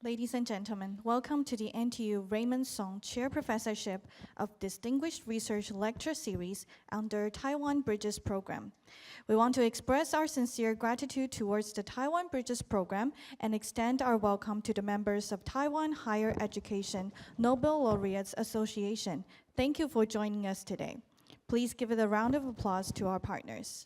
Ladies and gentlemen, welcome to the NTU Raymond Song Chair Professorship of Distinguished Research Lecture Series under Taiwan Bridges Program. We want to express our sincere gratitude towards the Taiwan Bridges Program and extend our welcome to the members of Taiwan Higher Education Nobel Laureates Association. Thank you for joining us today. Please give it a round of applause to our partners.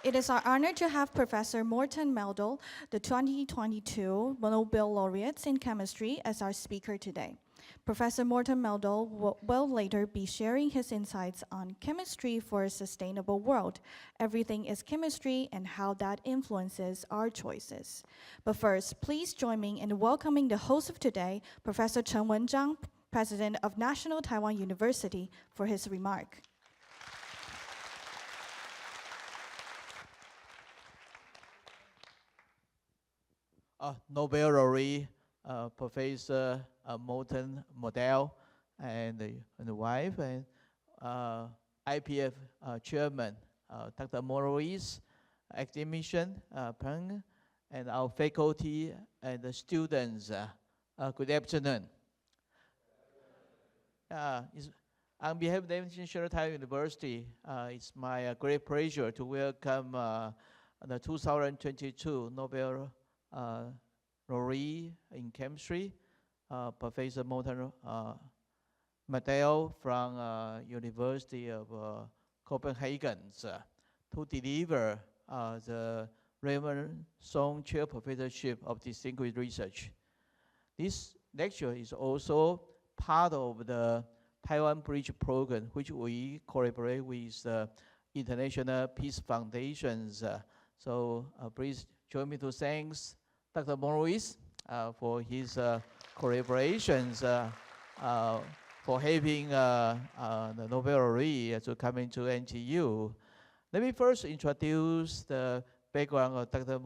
It is our honor to have Professor Morten Meldal, the 2022 Nobel Laureates in Chemistry, as our speaker today. Professor Morten Meldal will later be sharing his insights on chemistry for a sustainable world. Everything is chemistry and how that influences our choices. But first, please join me in welcoming the host of today, Professor Wen-Chang, President of National Taiwan University, for his remark. Nobel Laureate Professor Morten Meldal and the wife, and IPF Chairman Dr. Morris, academician Peng, and our faculty and the students. Good afternoon. On behalf of the National Taiwan University, it's my great pleasure to welcome the 2022 Nobel Laureate in Chemistry, Professor Morten Meldal from University of Copenhagen to deliver the Raymond Song Chair Professorship of Distinguished Research. This lecture is also part of the Taiwan Bridge program, which we collaborate with International Peace Foundations. So please join me to thank Dr. Morris for his collaborations for having the Nobel Laureate to come into NTU. Let me first introduce the background of Dr.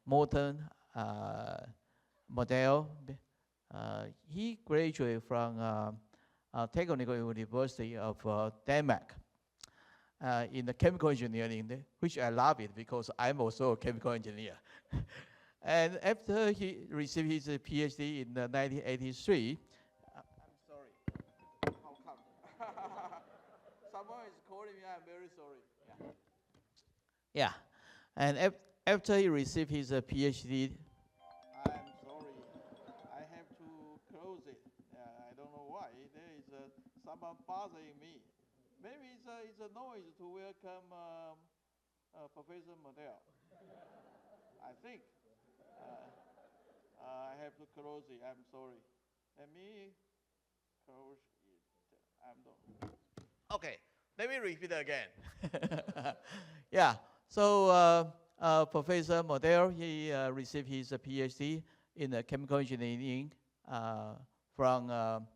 Morten Meldal. He graduated from Technical University of Denmark in the chemical engineering, which I love it because I'm also a chemical engineer. And after he received his PhD in 1983, I'm sorry, how come? Someone is calling me, I'm very sorry. Yeah, and after he received his PhD, I'm sorry, I have to close it. I don't know why, there is someone bothering me. Maybe it's a noise to welcome Professor Meldal. I think. I have to close it. I'm sorry. Let me close it. I'm done. Okay. Let me repeat again. Yeah. So Professor Meldal, he received his PhD in chemical engineering from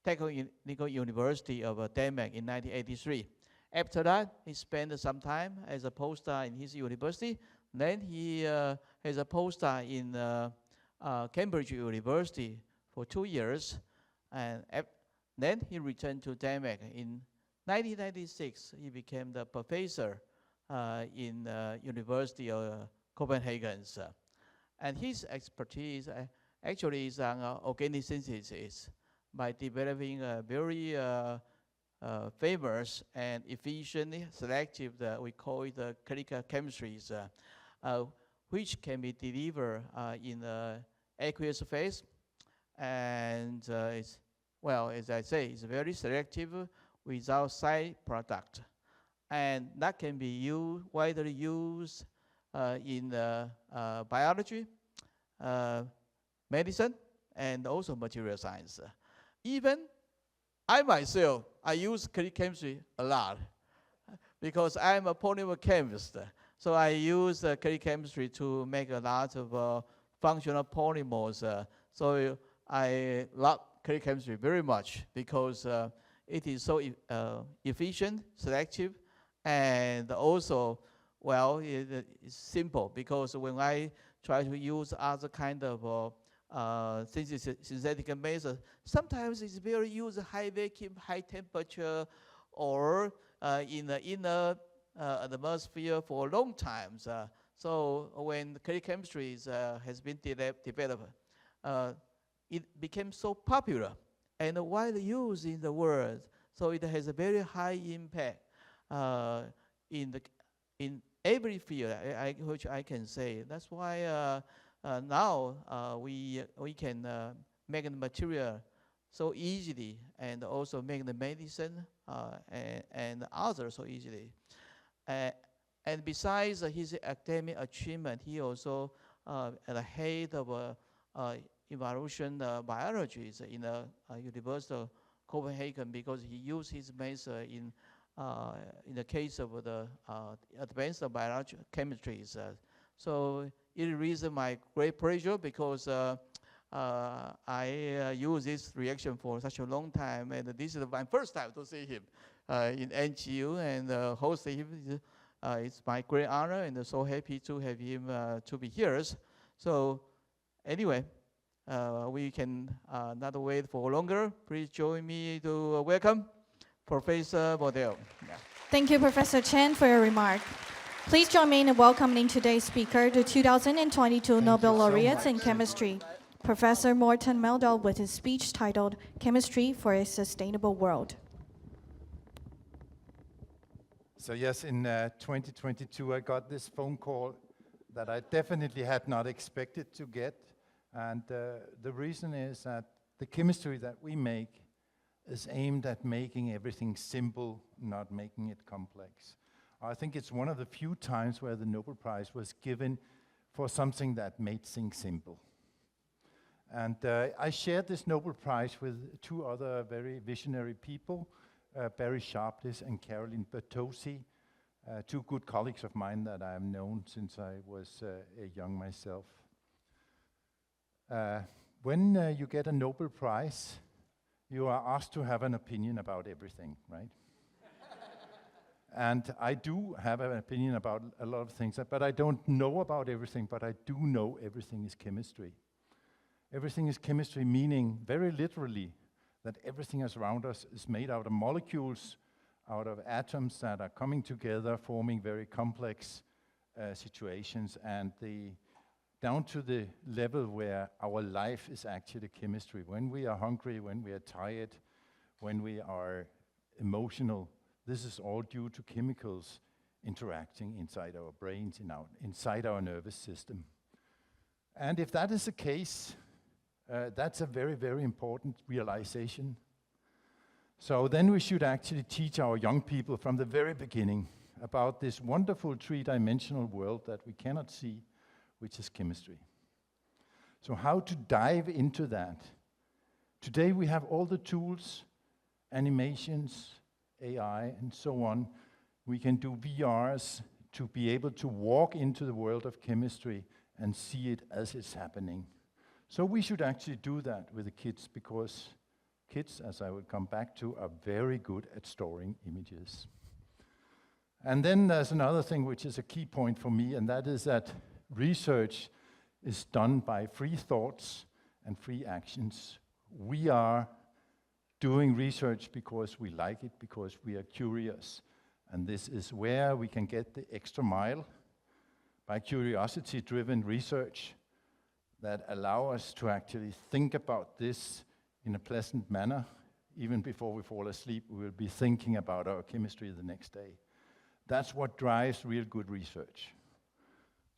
Technical University of Denmark in 1983. After that, he spent some time as a postdoc in his university. Then he has a postdoc in Cambridge University for 2 years. And then he returned to Denmark. In 1996, he became the professor in University of Copenhagen. And his expertise actually is on organic synthesis, by developing a very famous and efficient, selective, we call it clinical chemistries, which can be delivered in aqueous phase. And it's, well, as I say, it's very selective without side product. And that can be widely used in biology, medicine, and also material science. Even I myself, I use chemistry a lot because I'm a polymer chemist. So I use chemistry to make a lot of functional polymers. So I love chemistry very much because it is so efficient, selective, and also, well, it's simple because when I try to use other kind of synthetic methods, sometimes it's very used high vacuum, high temperature, or in the inner atmosphere for a long time. So when chemistry has been developed, it became so popular and widely used in the world. So it has a very high impact in every field, which I can say. That's why now we can make the material so easily, and also make the medicine and others so easily. And besides his academic achievement, he also at the head of evolution biology in the University of Copenhagen, because he used his method in the case of the advanced biological chemistry. So it is my great pleasure, because I use this reaction for such a long time, and this is my first time to see him in NGU and host him. It's my great honor, and so happy to have him to be here. So anyway, we can not wait for longer. Please join me to welcome Professor Meldal. Yeah. Thank you, Professor Chen, for your remark. Please join me in welcoming today's speaker, the 2022 Nobel Laureate in Chemistry, Professor Morten Meldal, with his speech titled Chemistry for a Sustainable World. So yes, in 2022, I got this phone call that I definitely had not expected to get. And the reason is that the chemistry that we make is aimed at making everything simple, not making it complex. I think it's one of the few times where the Nobel Prize was given for something that made things simple. And I shared this Nobel Prize with two other very visionary people, Barry Sharpless and Caroline Bertozzi, two good colleagues of mine that I have known since I was young myself. When you get a Nobel Prize, you are asked to have an opinion about everything, right? And I do have an opinion about a lot of things, but I don't know about everything, but I do know everything is chemistry. Everything is chemistry, meaning very literally that everything is around us is made out of molecules, out of atoms that are coming together, forming very complex situations, and down to the level where our life is actually chemistry. When we are hungry, when we are tired, when we are emotional, this is all due to chemicals interacting inside our brains, inside our nervous system. And if that is the case, that's a very, very important realization. So then we should actually teach our young people from the very beginning about this wonderful three-dimensional world that we cannot see, which is chemistry. So how to dive into that? Today we have all the tools, animations, AI, and so on. We can do VRs to be able to walk into the world of chemistry and see it as it's happening. So we should actually do that with the kids, because kids, as I will come back to, are very good at storing images. And then there's another thing which is a key point for me, and that is that research is done by free thoughts and free actions. We are doing research because we like it, because we are curious. And this is where we can get the extra mile by curiosity-driven research that allow us to actually think about this in a pleasant manner. Even before we fall asleep, we will be thinking about our chemistry the next day. That's what drives real good research.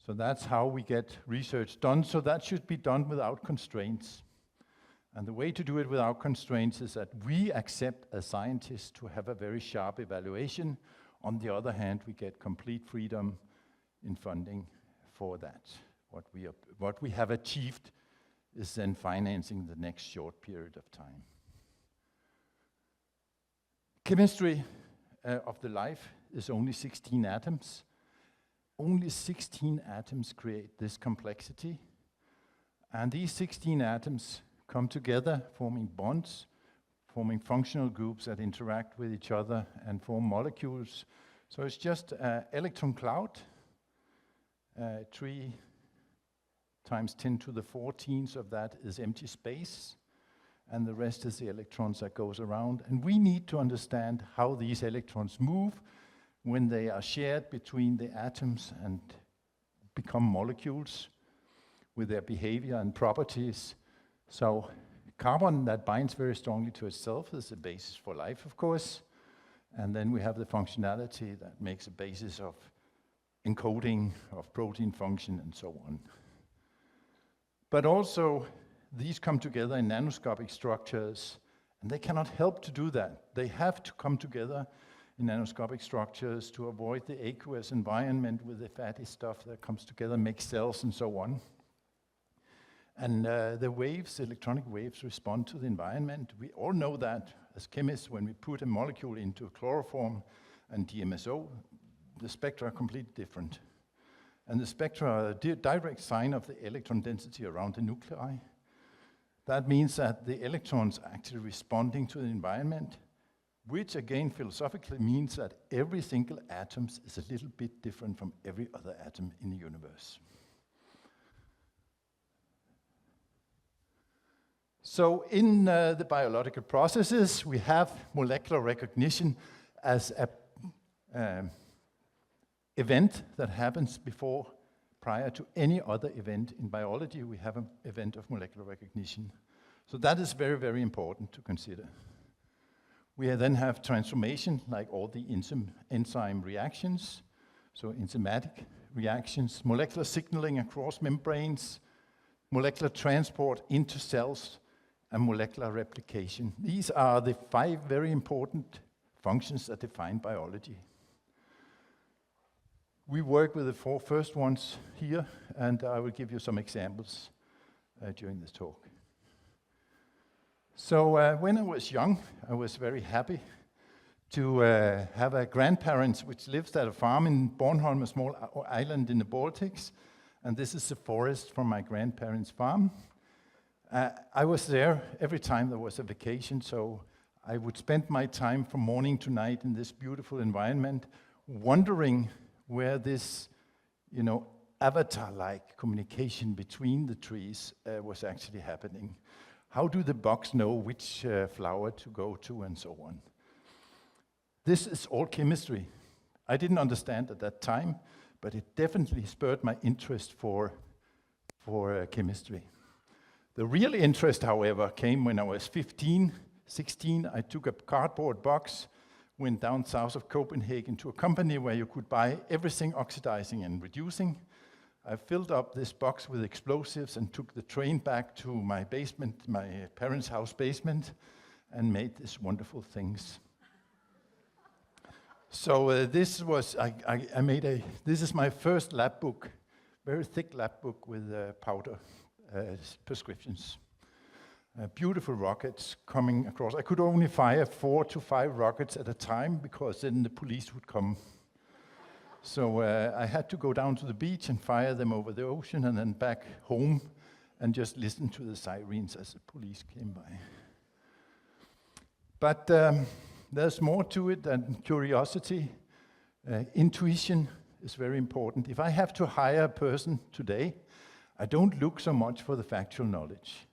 So that's how we get research done. So that should be done without constraints. And the way to do it without constraints is that we accept as scientists to have a very sharp evaluation. On the other hand, we get complete freedom in funding for that. What we have achieved is then financing the next short period of time. Chemistry of the life is only 16 atoms. Only 16 atoms create this complexity. And these 16 atoms come together, forming bonds, forming functional groups that interact with each other and form molecules. So it's just an electron cloud, 3 times 10 to the 14th of that is empty space, and the rest is the electrons that goes around. And we need to understand how these electrons move when they are shared between the atoms and become molecules with their behavior and properties. So carbon that binds very strongly to itself is the basis for life, of course. And then we have the functionality that makes a basis of encoding of protein function and so on. But also, these come together in nanoscopic structures, and they cannot help to do that. They have to come together in nanoscopic structures to avoid the aqueous environment with the fatty stuff that comes together, makes cells and so on. And the waves, electronic waves, respond to the environment. We all know that as chemists, when we put a molecule into chloroform and DMSO, the spectra are completely different. And the spectra are a direct sign of the electron density around the nuclei. That means that the electrons are actually responding to the environment, which again philosophically means that every single atom is a little bit different from every other atom in the universe. So in the biological processes, we have molecular recognition as an event that happens prior to any other event. In biology, we have an event of molecular recognition. So that is very, very important to consider. We then have transformation, like all the enzyme reactions, so enzymatic reactions, molecular signaling across membranes, molecular transport into cells, and molecular replication. These are the 5 very important functions that define biology. We work with the 4 first ones here, and I will give you some examples during this talk. So when I was young, I was very happy to have a grandparents which lives at a farm in Bornholm, a small island in the Baltics, and this is the forest from my grandparents' farm. I was there every time there was a vacation, so I would spend my time from morning to night in this beautiful environment, wondering where this, avatar-like communication between the trees was actually happening. How do the bugs know which flower to go to and so on? This is all chemistry. I didn't understand at that time, but it definitely spurred my interest for chemistry. The real interest, however, came when I was 15, 16. I took a cardboard box, went down south of Copenhagen to a company where you could buy everything oxidizing and reducing. I filled up this box with explosives and took the train back to my basement, my parents' house basement, and made these wonderful things. So this is my first lab book, very thick lab book with powder prescriptions. Beautiful rockets coming across. I could only fire 4 to 5 rockets at a time because then the police would come. So I had to go down to the beach and fire them over the ocean and then back home and just listen to the sirens as the police came by. But there's more to it than curiosity. Intuition is very important. If I have to hire a person today, I don't look so much for the factual knowledge,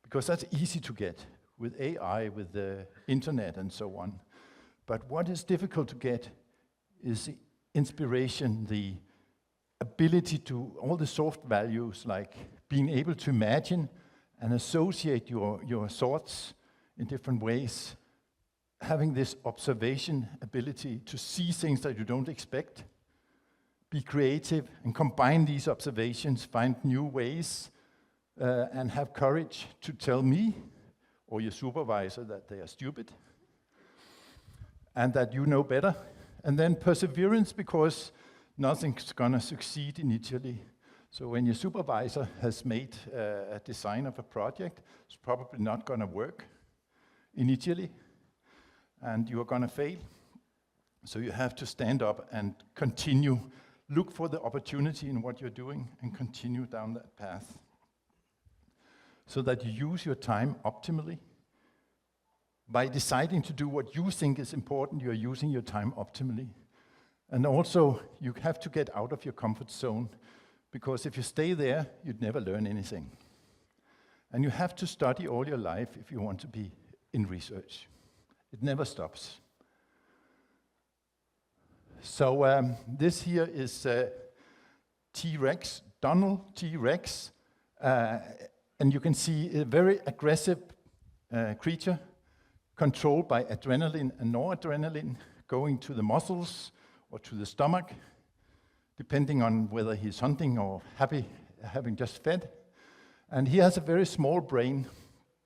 because that's easy to get with AI, with the internet and so on. But what is difficult to get is the inspiration, the ability to, all the soft values, like being able to imagine and associate your thoughts in different ways, having this observation ability to see things that you don't expect, be creative and combine these observations, find new ways, and have courage to tell me or your supervisor that they are stupid and that you know better. And then perseverance, because nothing's gonna succeed initially. So when your supervisor has made a design of a project, it's probably not gonna work initially, and you are gonna fail. So you have to stand up and continue. Look for the opportunity in what you're doing and continue down that path so that you use your time optimally. By deciding to do what you think is important, you're using your time optimally. And also, you have to get out of your comfort zone, because if you stay there, you'd never learn anything. And you have to study all your life if you want to be in research. It never stops. So this here is T-Rex, Donald T-Rex, and you can see a very aggressive creature controlled by adrenaline and noradrenaline going to the muscles or to the stomach, depending on whether he's hunting or happy having just fed. And he has a very small brain,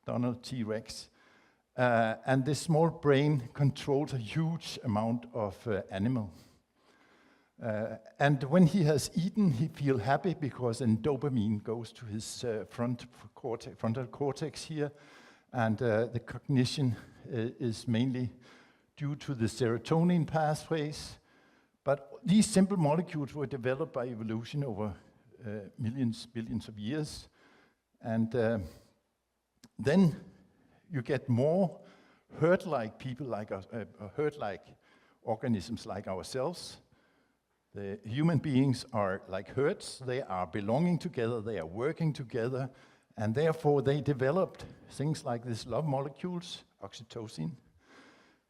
Donald T-Rex, and this small brain controls a huge amount of animal. And when he has eaten, he feels happy because then dopamine goes to his frontal cortex here, and the cognition is mainly due to the serotonin pathways. But these simple molecules were developed by evolution over millions, billions of years. And then you get more herd-like people like us, herd-like organisms like ourselves. The human beings are like herds. They are belonging together, they are working together, and therefore they developed things like these love molecules, oxytocin,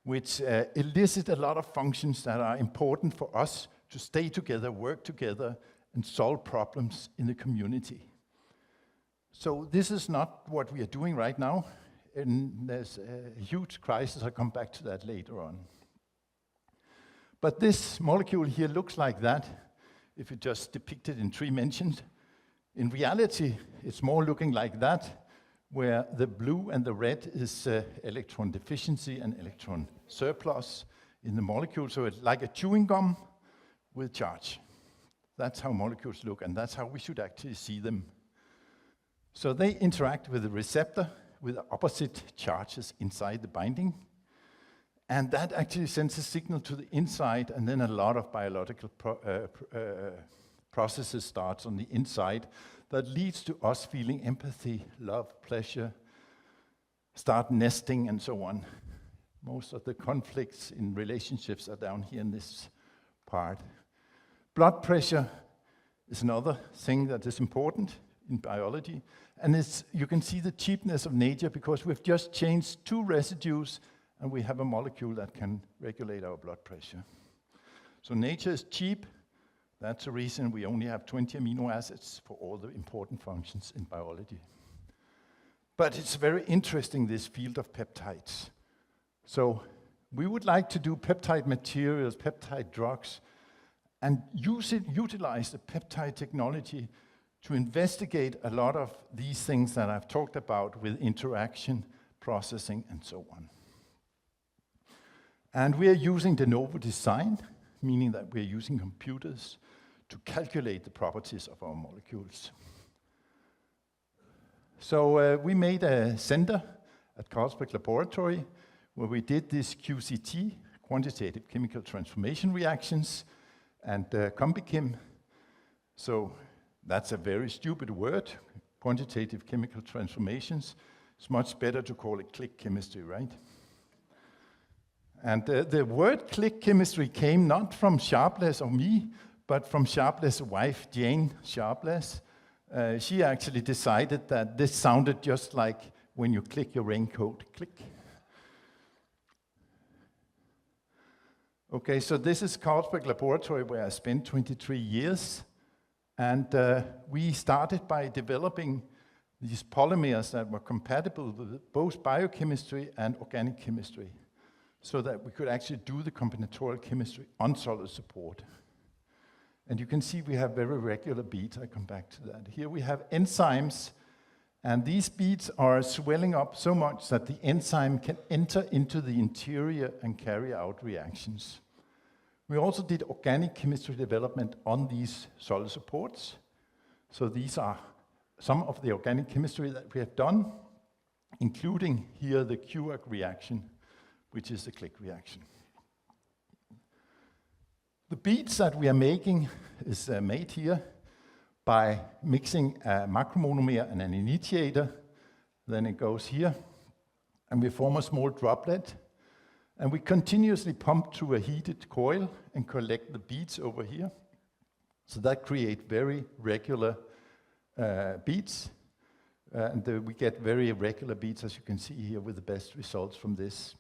which elicit a lot of functions that are important for us to stay together, work together, and solve problems in the community. So this is not what we are doing right now, and there's a huge crisis. I'll come back to that later on. But this molecule here looks like that, if you just depict it in 3 dimensions. In reality, it's more looking like that, where the blue and the red is electron deficiency and electron surplus in the molecule. So it's like a chewing gum with charge. That's how molecules look, and that's how we should actually see them. So they interact with the receptor with the opposite charges inside the binding. And that actually sends a signal to the inside, and then a lot of biological processes starts on the inside that leads to us feeling empathy, love, pleasure, start nesting, and so on. Most of the conflicts in relationships are down here in this part. Blood pressure is another thing that is important in biology, and you can see the cheapness of nature because we've just changed 2 residues and we have a molecule that can regulate our blood pressure. So nature is cheap. That's the reason we only have 20 amino acids for all the important functions in biology. But it's very interesting, this field of peptides. So we would like to do peptide materials, peptide drugs, and utilize the peptide technology to investigate a lot of these things that I've talked about with interaction, processing, and so on. And we are using de novo design, meaning that we are using computers to calculate the properties of our molecules. So we made a center at Carlsberg Laboratory where we did this QCT, quantitative chemical transformation reactions, and CombiChem. So that's a very stupid word, quantitative chemical transformations. It's much better to call it click chemistry, right? And the word click chemistry came not from Sharpless or me, but from Sharpless' wife, Jane Sharpless. She actually decided that this sounded just like when you click your raincoat, click. Okay, so this is Carlsberg Laboratory where I spent 23 years. And we started by developing these polymers that were compatible with both biochemistry and organic chemistry, so that we could actually do the combinatorial chemistry on solid support. And you can see we have very regular beads. I come back to that. Here we have enzymes, and these beads are swelling up so much that the enzyme can enter into the interior and carry out reactions. We also did organic chemistry development on these solid supports. So these are some of the organic chemistry that we have done, including here the QAG reaction, which is the click reaction. The beads that we are making is made here by mixing a macromonomer and an initiator. Then it goes here, and we form a small droplet. And we continuously pump through a heated coil and collect the beads over here. So that creates very regular beads. And we get very regular beads, as you can see here, with the best results from this.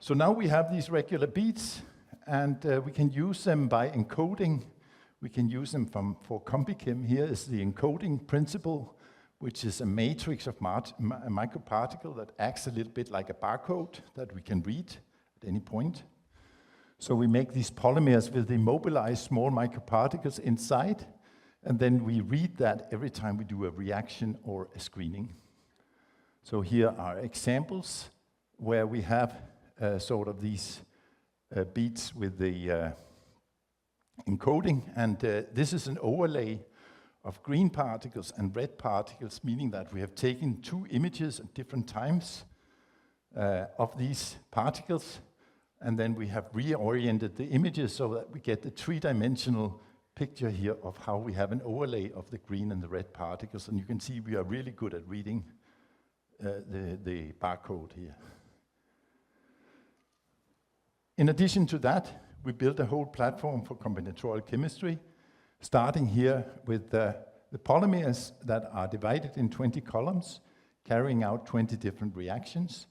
So now we have these regular beads, and we can use them by encoding. We can use them for CombiChem. Here is the encoding principle, which is a matrix of a microparticle that acts a little bit like a barcode that we can read at any point. So we make these polymers with immobilized small microparticles inside, and then we read that every time we do a reaction or a screening. So here are examples where we have sort of these beads with the encoding, and this is an overlay of green particles and red particles, meaning that we have taken two images at different times of these particles, and then we have reoriented the images so that we get the three-dimensional picture here of how we have an overlay of the green and the red particles, and you can see we are really good at reading the barcode here. In addition to that, we built a whole platform for combinatorial chemistry, starting here with the polymers that are divided in 20 columns, carrying out 20 different reactions,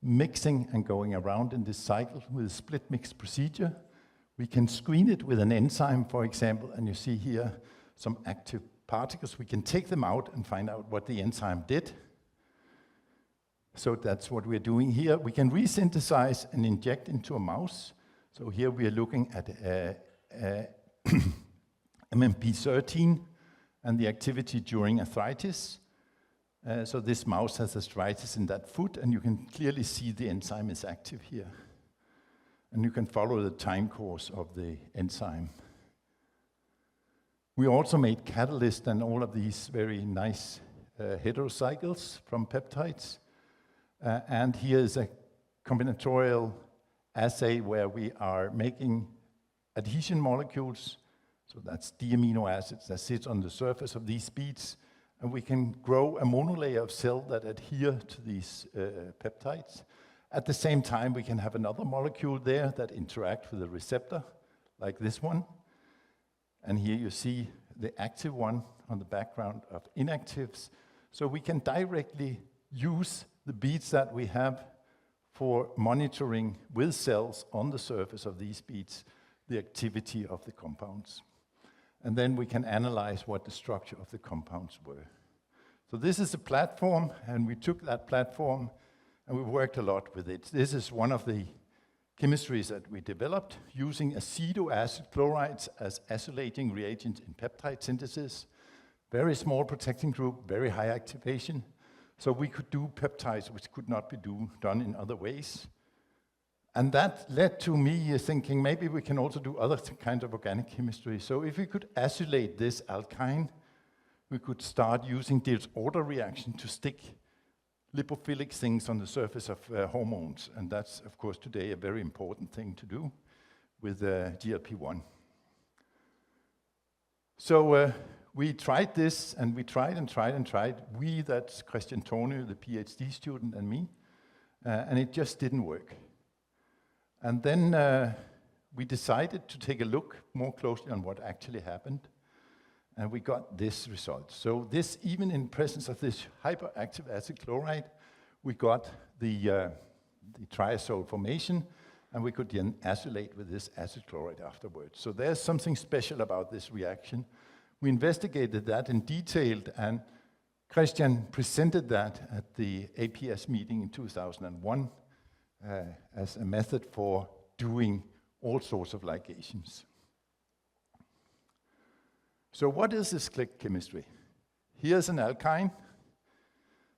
mixing and going around in this cycle with a split mix procedure. We can screen it with an enzyme, for example, and you see here some active particles. We can take them out and find out what the enzyme did. So that's what we're doing here. We can resynthesize and inject into a mouse. So here we are looking at MMP13 and the activity during arthritis. So this mouse has arthritis in that foot, and you can clearly see the enzyme is active here. And you can follow the time course of the enzyme. We also made catalyst and all of these very nice heterocycles from peptides. And here is a combinatorial assay where we are making adhesion molecules. So that's D-amino acids that sit on the surface of these beads. And we can grow a monolayer of cell that adhere to these peptides. At the same time, we can have another molecule there that interact with a receptor, like this one. And here you see the active one on the background of inactives. So we can directly use the beads that we have for monitoring with cells on the surface of these beads the activity of the compounds. And then we can analyze what the structure of the compounds were. So this is a platform, and we took that platform and we worked a lot with it. This is one of the chemistries that we developed using acetoacid chlorides as acylating reagents in peptide synthesis. Very small protecting group, very high activation. So we could do peptides which could not be done in other ways. And that led to me thinking maybe we can also do other kinds of organic chemistry. So if we could acylate this alkyne, we could start using this order reaction to stick lipophilic things on the surface of hormones. And that's, of course, today a very important thing to do with GLP-1. So we tried this, and we tried and tried and tried. We, that's Christian Tornø, the PhD student, and me. And it just didn't work. And then we decided to take a look more closely on what actually happened. And we got this result. So this, even in presence of this hyperactive acid chloride, we got the triazole formation, and we could then acylate with this acid chloride afterwards. So there's something special about this reaction. We investigated that in detail, and Christian presented that at the APS meeting in 2001 as a method for doing all sorts of ligations. So what is this click chemistry? Here's an alkyne.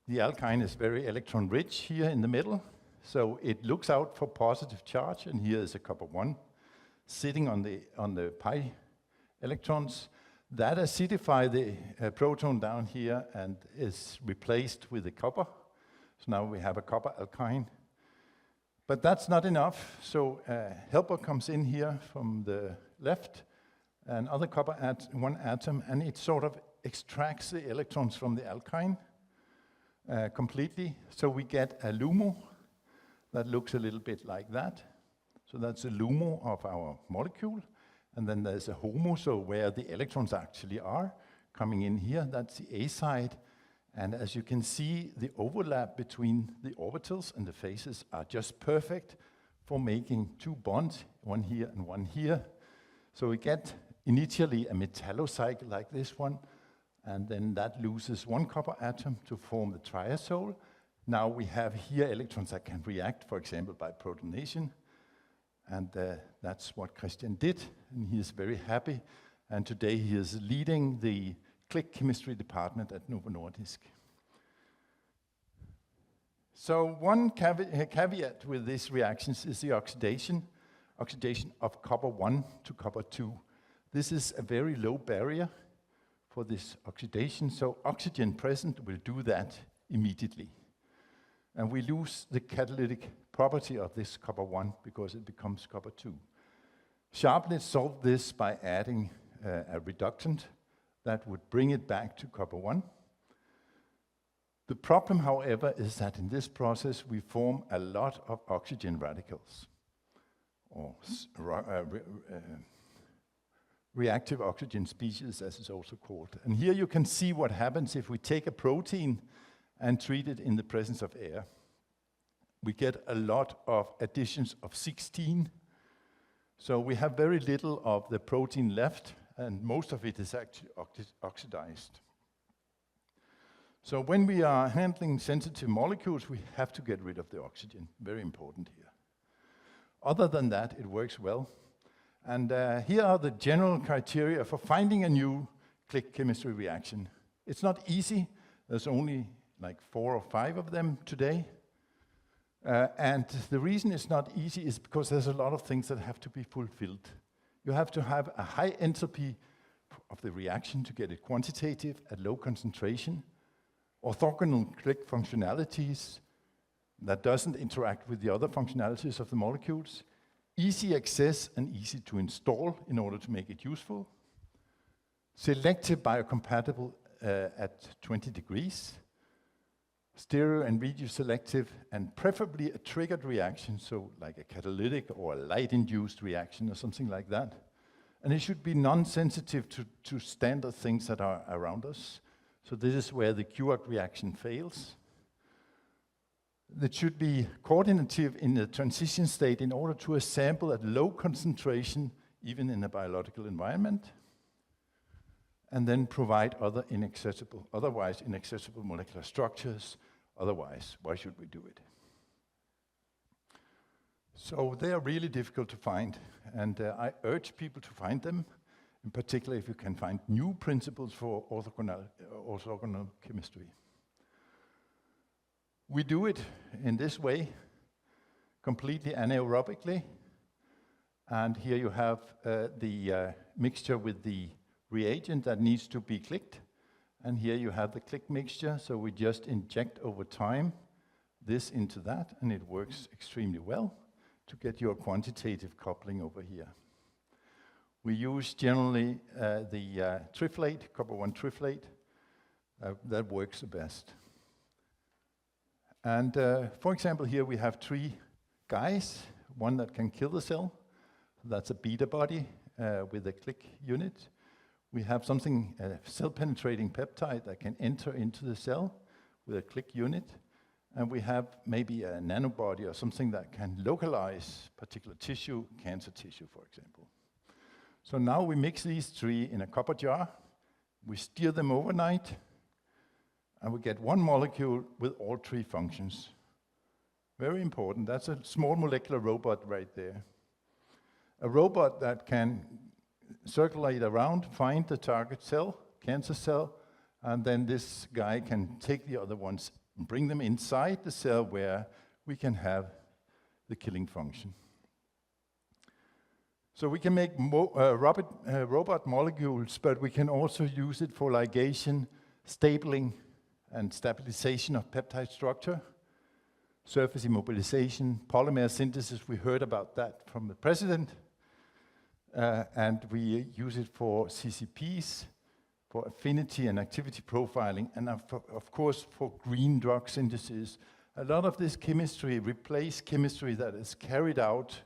The alkyne is very electron rich here in the middle, so it looks out for positive charge, and here is a copper 1 sitting on the pi electrons. That acidify the proton down here and is replaced with the copper. So now we have a copper alkyne. But that's not enough, so a helper comes in here from the left, another copper one atom, and it sort of extracts the electrons from the alkyne completely. So we get a LUMO that looks a little bit like that. So that's a LUMO of our molecule. And then there's a HOMO, so where the electrons actually are coming in here. That's the A side. And as you can see, the overlap between the orbitals and the phases are just perfect for making two bonds, one here and one here. So we get initially a metallocycle like this one, and then that loses one copper atom to form the triazole. Now we have here electrons that can react, for example, by protonation. And that's what Christian did, and he is very happy. And today he is leading the click chemistry department at Novo Nordisk. So one caveat with these reactions is the oxidation of copper 1 to copper 2. This is a very low barrier for this oxidation, so oxygen present will do that immediately. And we lose the catalytic property of this copper 1 because it becomes copper 2. Sharpless solved this by adding a reductant that would bring it back to copper 1. The problem, however, is that in this process we form a lot of oxygen radicals, or reactive oxygen species, as it's also called. And here you can see what happens if we take a protein and treat it in the presence of air. We get a lot of additions of 16. So we have very little of the protein left, and most of it is actually oxidized. So when we are handling sensitive molecules, we have to get rid of the oxygen. Very important here. Other than that, it works well. And here are the general criteria for finding a new click chemistry reaction. It's not easy. There's only like 4 or 5 of them today. And the reason it's not easy is because there's a lot of things that have to be fulfilled. You have to have a high entropy of the reaction to get it quantitative at low concentration, orthogonal click functionalities that doesn't interact with the other functionalities of the molecules, easy access and easy to install in order to make it useful, selective biocompatible at 20 degrees, stereo and regioselective, and preferably a triggered reaction, so like a catalytic or a light-induced reaction or something like that. And it should be non-sensitive to standard things that are around us. So this is where the QARC reaction fails. It should be coordinative in the transition state in order to assemble at low concentration, even in a biological environment, and then provide otherwise inaccessible molecular structures. Otherwise, why should we do it? So they are really difficult to find, and I urge people to find them, in particular if you can find new principles for orthogonal chemistry. We do it in this way, completely anaerobically, and here you have the mixture with the reagent that needs to be clicked, and here you have the click mixture, so we just inject over time this into that, and it works extremely well to get your quantitative coupling over here. We use generally the triflate, copper 1 triflate, that works the best. And for example, here we have 3 guys, one that can kill the cell, that's a beta body with a click unit. We have something, a cell-penetrating peptide that can enter into the cell with a click unit. And we have maybe a nanobody or something that can localize particular tissue, cancer tissue, for example. So now we mix these 3 in a copper jar. We steer them overnight, and we get one molecule with all 3 functions. Very important. That's a small molecular robot right there. A robot that can circulate around, find the target cell, cancer cell, and then this guy can take the other ones and bring them inside the cell where we can have the killing function. So we can make robot molecules, but we can also use it for ligation, stapling, and stabilization of peptide structure, surface immobilization, polymer synthesis. We heard about that from the president. And we use it for CCPs, for affinity and activity profiling, and of course for green drug synthesis. A lot of this chemistry replaces chemistry that is carried out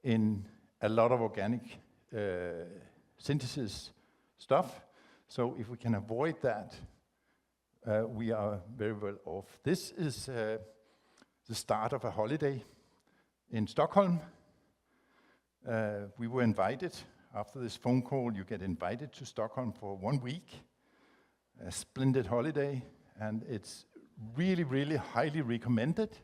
in a lot of organic synthesis stuff. So if we can avoid that, we are very well off. This is the start of a holiday in Stockholm. We were invited. After this phone call, you get invited to Stockholm for 1 week, a splendid holiday, and it's really, really highly recommended.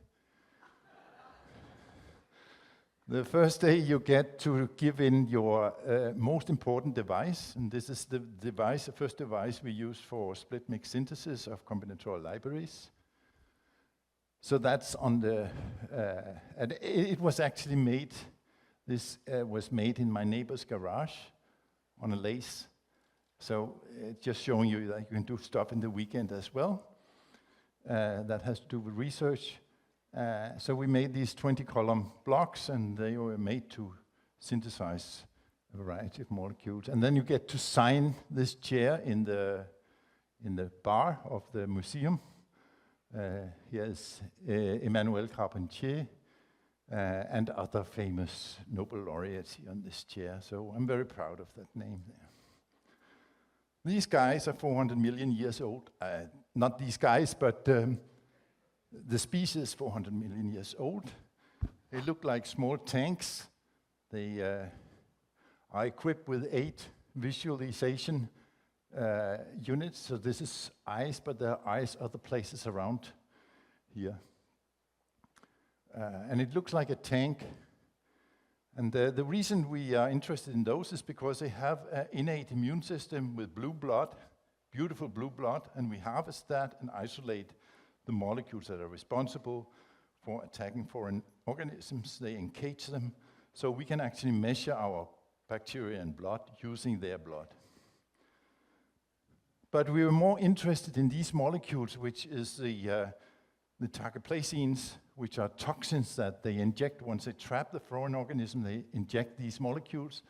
The first day you get to give in your most important device, and this is the device, the first device we use for split mix synthesis of combinatorial libraries. So that's on the, and it was actually made, this was made in my neighbor's garage on a lathe. So just showing you that you can do stuff in the weekend as well. That has to do with research. So we made these 20-column blocks, and they were made to synthesize a variety of molecules. And then you get to sign this chair in the bar of the museum. Here's Emmanuel Carpentier and other famous Nobel laureates here on this chair. So I'm very proud of that name there. These guys are 400 million years old. Not these guys, but the species is 400 million years old. They look like small tanks. They are equipped with 8 visualization units. So this is eyes, but there are eyes other places around here. And it looks like a tank. And the reason we are interested in those is because they have an innate immune system with blue blood, beautiful blue blood, and we harvest that and isolate the molecules that are responsible for attacking foreign organisms. They encage them, so we can actually measure our bacteria and blood using their blood. But we were more interested in these molecules, which is the target which are toxins that they inject. Once they trap the foreign organism, they inject these molecules.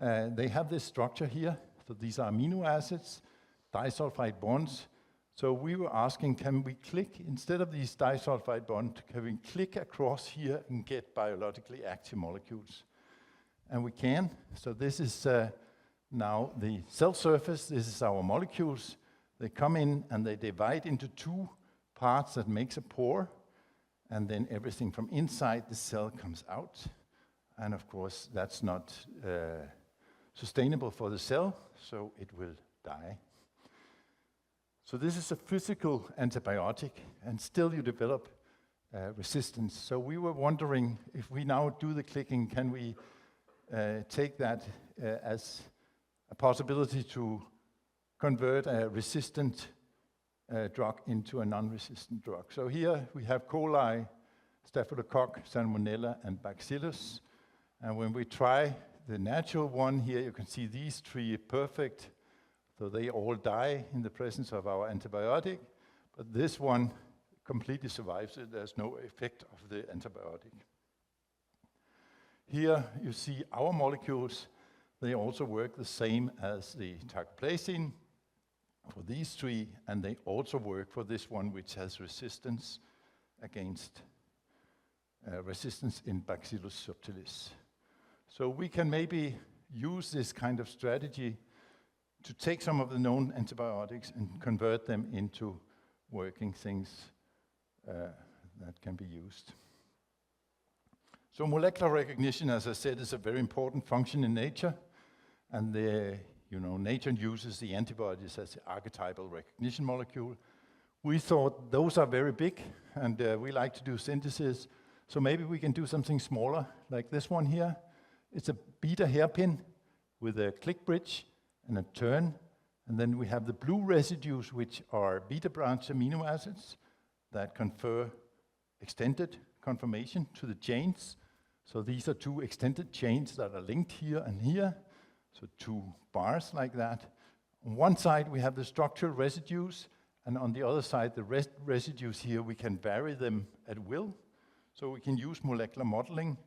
They have this structure here. So these are amino acids, disulfide bonds. So we were asking, can we click, instead of these disulfide bonds, can we click across here and get biologically active molecules? And we can. So this is now the cell surface. This is our molecules. They come in and they divide into 2 parts that makes a pore. And then everything from inside the cell comes out. And of course, that's not sustainable for the cell, so it will die. So this is a physical antibiotic, and still you develop resistance. So we were wondering, if we now do the clicking, can we take that as a possibility to convert a resistant drug into a non-resistant drug. So here we have coli, staphylococcus, salmonella, and bacillus. And when we try the natural one here, you can see these 3 are perfect. So they all die in the presence of our antibiotic. But this one completely survives it. There's no effect of the antibiotic. Here you see our molecules. They also work the same as the target for these 3, and they also work for this one, which has resistance against resistance in Bacillus subtilis. So we can maybe use this kind of strategy to take some of the known antibiotics and convert them into working things that can be used. So molecular recognition, as I said, is a very important function in nature, and nature uses the antibodies as the archetypal recognition molecule. We thought those are very big, and we like to do synthesis, so maybe we can do something smaller, like this one here. It's a beta hairpin with a click bridge and a turn, and then we have the blue residues, which are beta branch amino acids that confer extended conformation to the chains. So these are 2 extended chains that are linked here and here. So 2 bars like that. On one side, we have the structural residues, and on the other side, the residues here, we can vary them at will. So we can use molecular modeling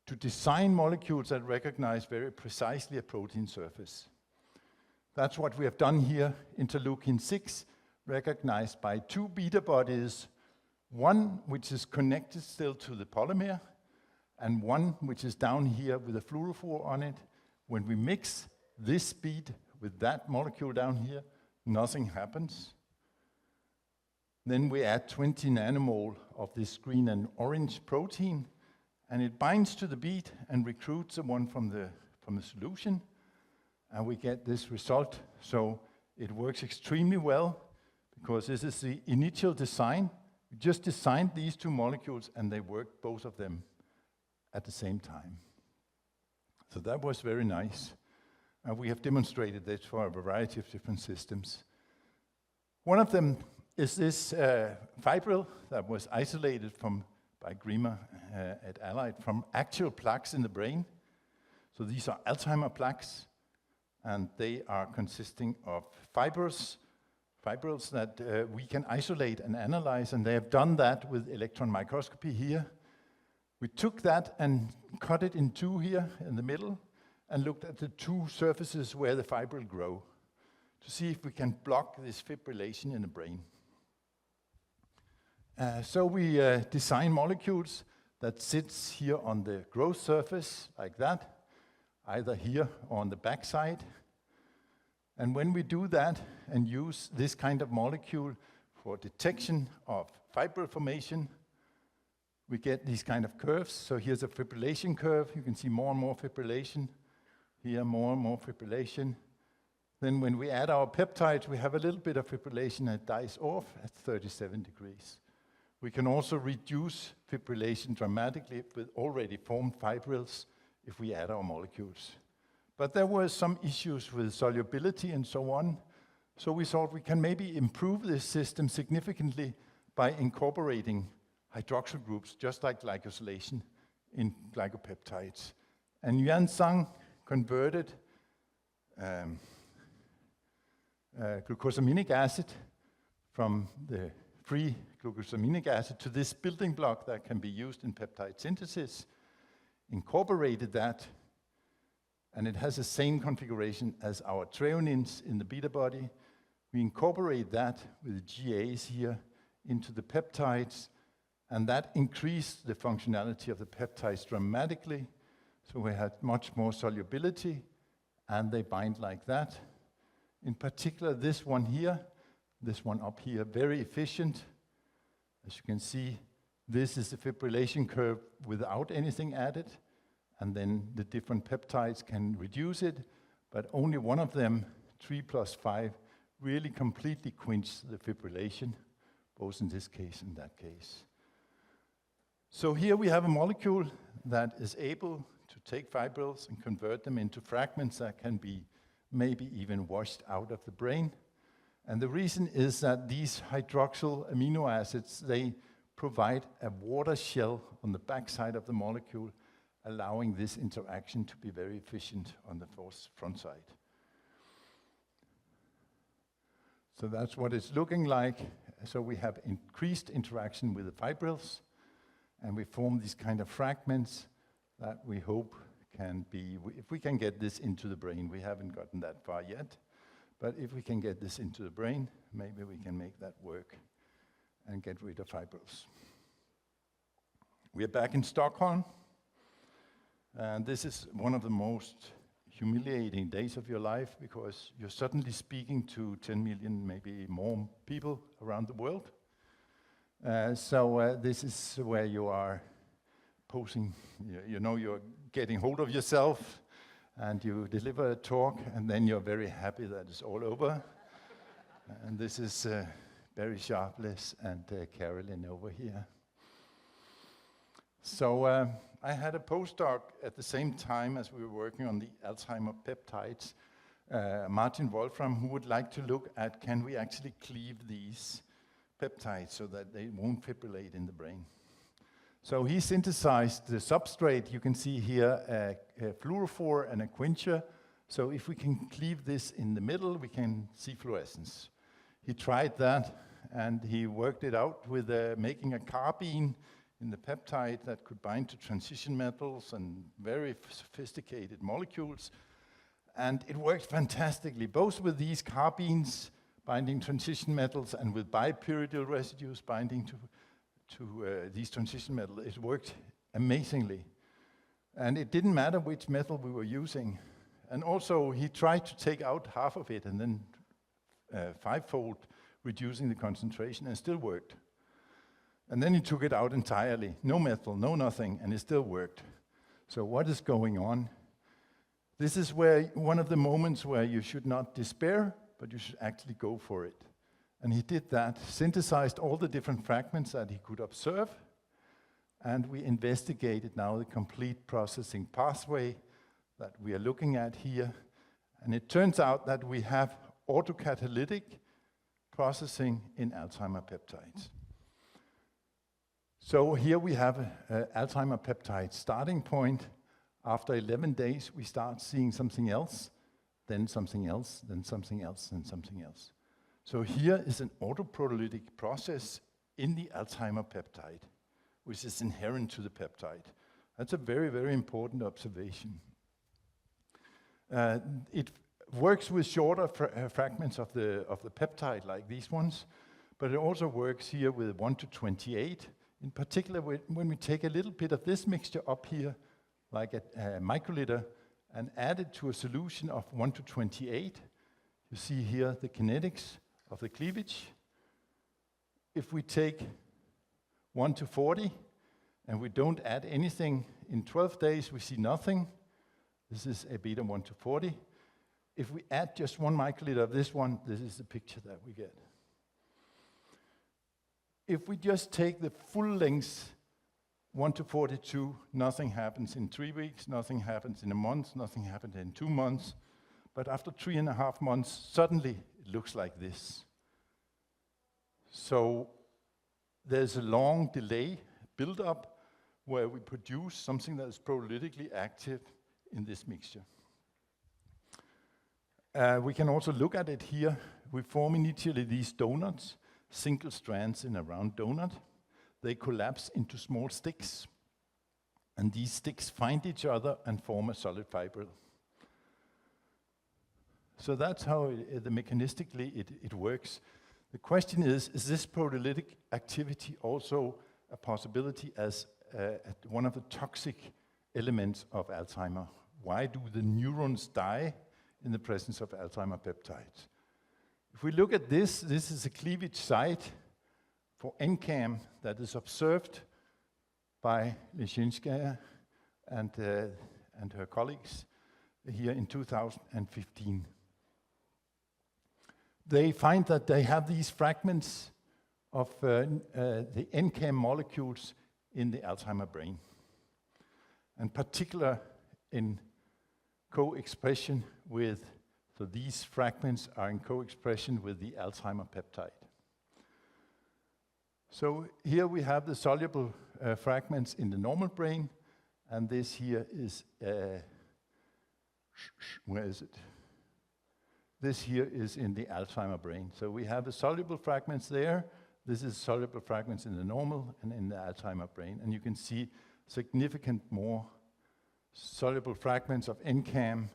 to design molecules that recognize very precisely a protein surface. That's what we have done here. Interleukin 6, recognized by 2 beta bodies, one which is connected still to the polymer, and one which is down here with a fluorophore on it. When we mix this bead with that molecule down here, nothing happens. Then we add 20 nanomole of this green and orange protein, and it binds to the bead and recruits the one from the solution, and we get this result. So it works extremely well because this is the initial design. We just designed these two molecules and they worked, both of them, at the same time. So that was very nice. And we have demonstrated this for a variety of different systems. One of them is this fibril that was isolated by Grima at Allied from actual plaques in the brain. So these are Alzheimer plaques, and they are consisting of fibrils that we can isolate and analyze, and they have done that with electron microscopy here. We took that and cut it in two here in the middle, and looked at the two surfaces where the fibril grow to see if we can block this fibrillation in the brain. So we design molecules that sits here on the growth surface like that, either here or on the backside. And when we do that and use this kind of molecule for detection of fibril formation, we get these kind of curves. So here's a fibrillation curve. You can see more and more fibrillation. Here, more and more fibrillation. Then when we add our peptides, we have a little bit of fibrillation that dies off at 37 degrees. We can also reduce fibrillation dramatically with already formed fibrils if we add our molecules. But there were some issues with solubility and so on. So we thought we can maybe improve this system significantly by incorporating hydroxyl groups, just like glycosylation in glycopeptides. And Wen-Chang converted glucosaminic acid from the free glucosaminic acid to this building block that can be used in peptide synthesis, incorporated that, and it has the same configuration as our threonins in the beta body. We incorporate that with the GAs here into the peptides, and that increased the functionality of the peptides dramatically. So we had much more solubility, and they bind like that. In particular, this one here, this one up here, very efficient. As you can see, this is the fibrillation curve without anything added, and then the different peptides can reduce it, but only one of them, 3+5, really completely quench the fibrillation, both in this case and that case. So here we have a molecule that is able to take fibrils and convert them into fragments that can be maybe even washed out of the brain. And the reason is that these hydroxyl amino acids, they provide a water shell on the backside of the molecule, allowing this interaction to be very efficient on the front side. So that's what it's looking like. So we have increased interaction with the fibrils, and we form these kind of fragments that we hope can be, if we can get this into the brain, we haven't gotten that far yet, but if we can get this into the brain, maybe we can make that work and get rid of fibrils. We are back in Stockholm, and this is one of the most humiliating days of your life because you're suddenly speaking to 10 million, maybe more people around the world. So this is where you are posing, you know, you're getting hold of yourself and you deliver a talk and then you're very happy that it's all over. And this is Barry Sharpless and Carolyn over here. So I had a postdoc at the same time as we were working on the Alzheimer peptides, Martin Wolfram, who would like to look at can we actually cleave these peptides so that they won't fibrillate in the brain. So he synthesized the substrate. You can see here a fluorophore and a quencher. So if we can cleave this in the middle, we can see fluorescence. He tried that, and he worked it out with making a carbene in the peptide that could bind to transition metals and very sophisticated molecules. And it worked fantastically, both with these carbenes binding transition metals and with bipyridine residues binding to these transition metals. It worked amazingly. And it didn't matter which metal we were using. And also, he tried to take out half of it and then fivefold reducing the concentration, and still worked. And then he took it out entirely. No methyl, no nothing, and it still worked. So what is going on? This is where one of the moments where you should not despair, but you should actually go for it. And he did that, synthesized all the different fragments that he could observe, and we investigated now the complete processing pathway that we are looking at here. And it turns out that we have autocatalytic processing in Alzheimer peptides. So here we have Alzheimer peptide starting point. After 11 days, we start seeing something else, then something else, then something else, then something else. So here is an autoproteolytic process in the Alzheimer peptide, which is inherent to the peptide. That's a very, very important observation. It works with shorter fragments of the peptide, like these ones, but it also works here with 1 to 28. In particular, when we take a little bit of this mixture up here, like a microliter, and add it to a solution of 1 to 28, you see here the kinetics of the cleavage. If we take 1 to 40, and we don't add anything, in 12 days we see nothing. This is a beta 1 to 40. If we add just 1 microliter of this one, this is the picture that we get. If we just take the full length 1 to 42, nothing happens in 3 weeks, nothing happens in a month, nothing happens in 2 months. But after 3.5 months, suddenly it looks like this. So there's a long delay build up where we produce something that is proteolytically active in this mixture. We can also look at it here. We form initially these donuts, single strands in a round donut. They collapse into small sticks, and these sticks find each other and form a solid fibril. So that's how mechanistically it works. The question is this proteolytic activity also a possibility as one of the toxic elements of Alzheimer? Why do the neurons die in the presence of Alzheimer peptides? If we look at this is a cleavage site for NCAM that is observed by Sinica and her colleagues here in 2015. They find that they have these fragments of the NCAM molecules in the Alzheimer brain, and particular in co-expression with, so these fragments are in co-expression with the Alzheimer peptide. So here we have the soluble fragments in the normal brain, and this here is, where is it? This here is in the Alzheimer brain. So we have the soluble fragments there. This is soluble fragments in the normal and in the Alzheimer brain. And you can see significant more soluble fragments of NCAM.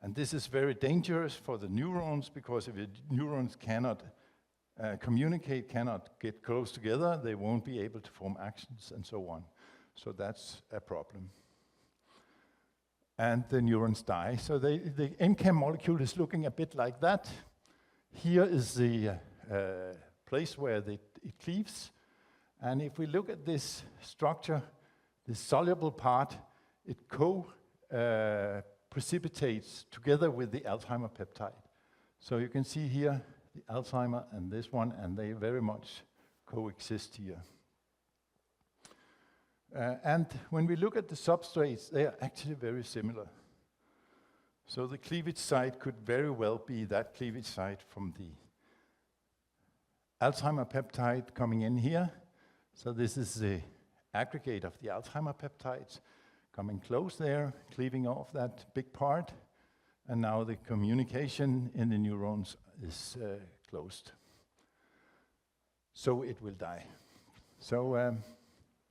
And this is very dangerous for the neurons, because if the neurons cannot communicate, cannot get close together, they won't be able to form actions and so on. So that's a problem. And the neurons die. So the NCAM molecule is looking a bit like that. Here is the place where it cleaves. And if we look at this structure, the soluble part, it precipitates together with the Alzheimer peptide. So you can see here the Alzheimer and this one, and they very much coexist here. And when we look at the substrates, they are actually very similar. So the cleavage site could very well be that cleavage site from the Alzheimer peptide coming in here. So this is the aggregate of the Alzheimer peptides coming close there, cleaving off that big part. And now the communication in the neurons is closed. So it will die. So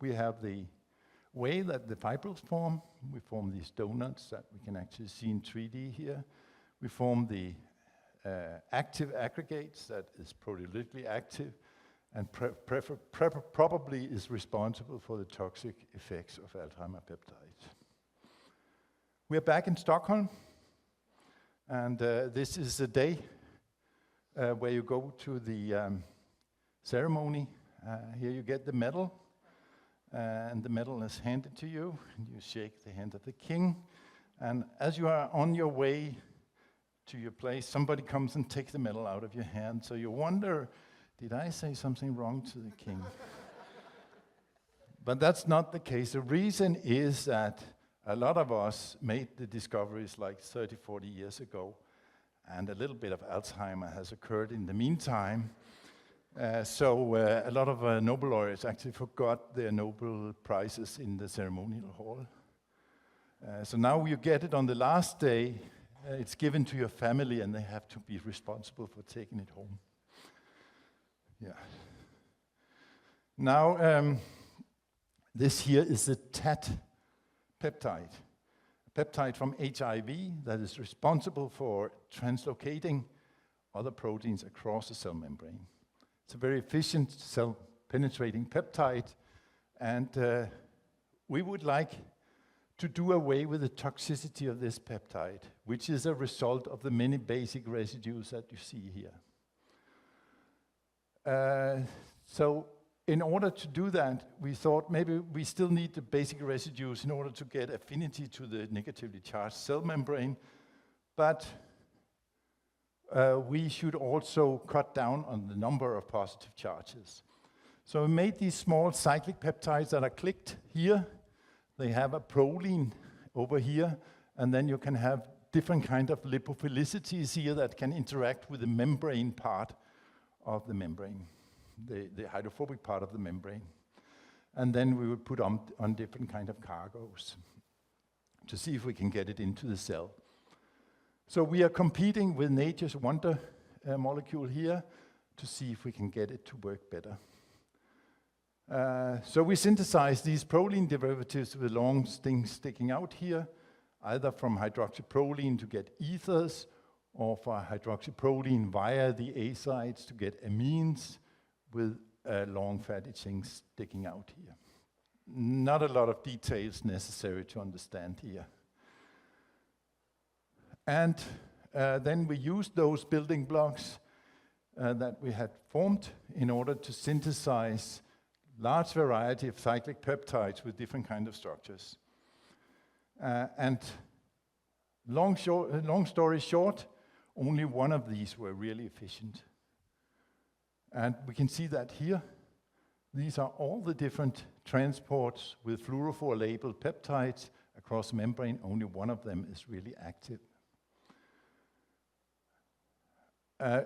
we have the way that the fibrils form. We form these donuts that we can actually see in 3D here. We form the active aggregates that is proteolytically active and probably is responsible for the toxic effects of Alzheimer peptides. We're back in Stockholm, and this is the day where you go to the ceremony, Here you get the medal, and the medal is handed to you, and you shake the hand of the king. And as you are on your way to your place, somebody comes and takes the medal out of your hand. So you wonder, did I say something wrong to the king? But that's not the case. The reason is that a lot of us made the discoveries like 30, 40 years ago, and a little bit of Alzheimer has occurred in the meantime. So a lot of Nobel laureates actually forgot their Nobel prizes in the ceremonial hall. So now you get it on the last day. It's given to your family, and they have to be responsible for taking it home. Yeah. Now, this here is the TAT peptide, a peptide from HIV that is responsible for translocating other proteins across the cell membrane. It's a very efficient cell-penetrating peptide, and we would like to do away with the toxicity of this peptide, which is a result of the many basic residues that you see here. So in order to do that, we thought maybe we still need the basic residues in order to get affinity to the negatively charged cell membrane, but we should also cut down on the number of positive charges. So we made these small cyclic peptides that are clicked here. They have a proline over here, and then you can have different kind of lipophilicities here that can interact with the membrane part of the membrane, the hydrophobic part of the membrane. And then we would put on different kind of cargoes to see if we can get it into the cell. So we are competing with nature's wonder molecule here to see if we can get it to work better. So we synthesize these proline derivatives with long things sticking out here, either from hydroxyproline to get ethers, or for hydroxyproline via the A sites to get amines with long fatty things sticking out here. Not a lot of details necessary to understand here. And then we used those building blocks that we had formed in order to synthesize large variety of cyclic peptides with different kind of structures. And long story short, only one of these were really efficient. And we can see that here. These are all the different transports with fluorophore-labeled peptides across the membrane. Only one of them is really active.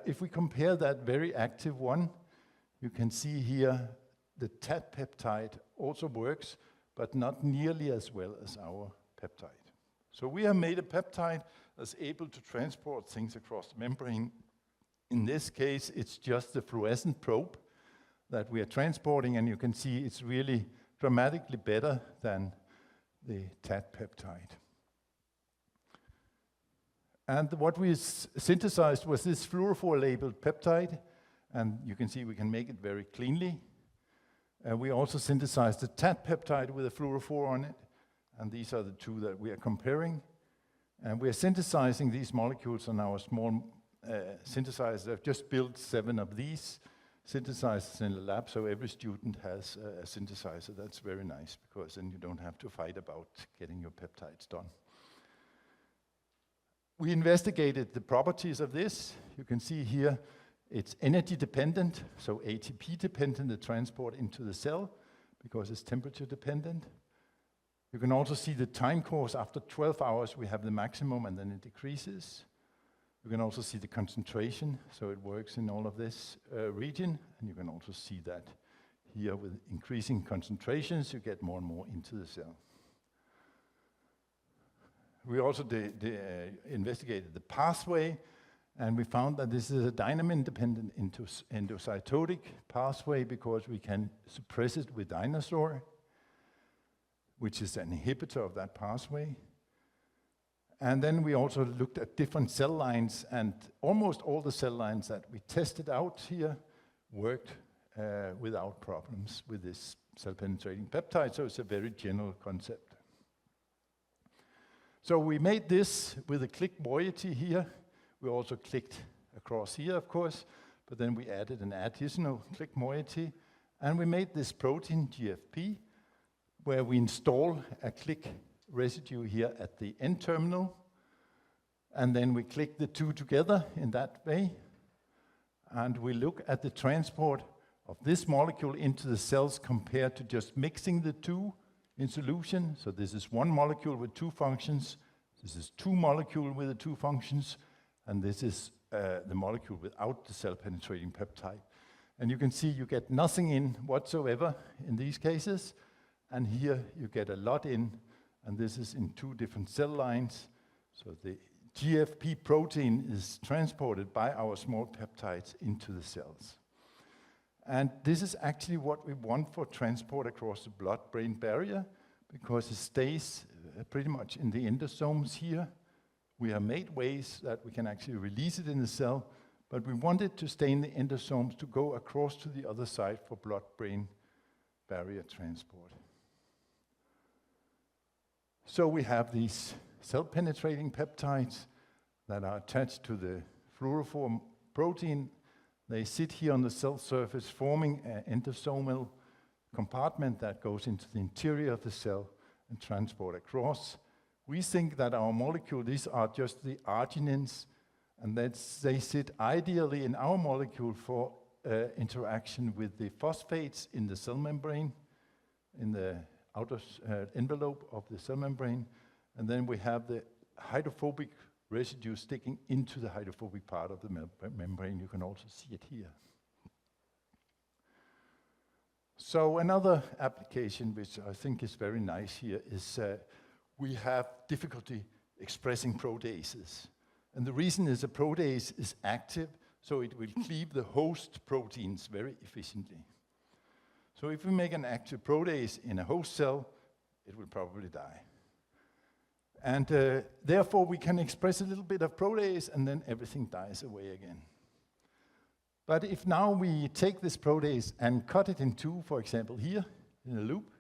If we compare that very active one, you can see here the TAT peptide also works, but not nearly as well as our peptide. So we have made a peptide that's able to transport things across the membrane. In this case, it's just the fluorescent probe that we are transporting, and you can see it's really dramatically better than the TAT peptide. And what we synthesized was this fluorophore-labeled peptide, and you can see we can make it very cleanly. We also synthesized the TAT peptide with a fluorophore on it, and these are the two that we are comparing. And we are synthesizing these molecules on our small synthesizer. I've just built 7 of these synthesizers in the lab, so every student has a synthesizer. That's very nice, because then you don't have to fight about getting your peptides done. We investigated the properties of this. You can see here it's energy dependent, so ATP dependent, the transport into the cell, because it's temperature dependent. You can also see the time course. After 12 hours, we have the maximum, and then it decreases. You can also see the concentration, so it works in all of this region, and you can also see that here with increasing concentrations, you get more and more into the cell. We also investigated the pathway, and we found that this is a dynamin-dependent endocytotic pathway, because we can suppress it with dinosaur, which is an inhibitor of that pathway. And then we also looked at different cell lines, and almost all the cell lines that we tested out here worked without problems with this cell-penetrating peptide, so it's a very general concept. So we made this with a click moiety here. We also clicked across here, of course, but then we added an additional click moiety, And we made this protein, GFP, where we install a click residue here at the N terminal, and then we click the two together in that way, and we look at the transport of this molecule into the cells compared to just mixing the two in solution. So this is one molecule with two functions, this is two molecules with the two functions, and this is the molecule without the cell-penetrating peptide. And you can see you get nothing in whatsoever in these cases, and here you get a lot in, and this is in two different cell lines. So the GFP protein is transported by our small peptides into the cells. And this is actually what we want for transport across the blood-brain barrier, because it stays pretty much in the endosomes here. We have made ways that we can actually release it in the cell, but we want it to stay in the endosomes to go across to the other side for blood-brain barrier transport. So we have these cell-penetrating peptides that are attached to the fluorophore protein. They sit here on the cell surface, forming an endosomal compartment that goes into the interior of the cell and transport across. We think that our molecule, these are just the arginines, and that they sit ideally in our molecule for interaction with the phosphates in the cell membrane, in the outer envelope of the cell membrane. And then we have the hydrophobic residue sticking into the hydrophobic part of the membrane. You can also see it here. So another application which I think is very nice here is we have difficulty expressing proteases. And the reason is a protease is active, so it will cleave the host proteins very efficiently. So if we make an active protease in a host cell, it will probably die. And therefore, we can express a little bit of protease, and then everything dies away again. But if now we take this protease and cut it in two, for example, here in a loop,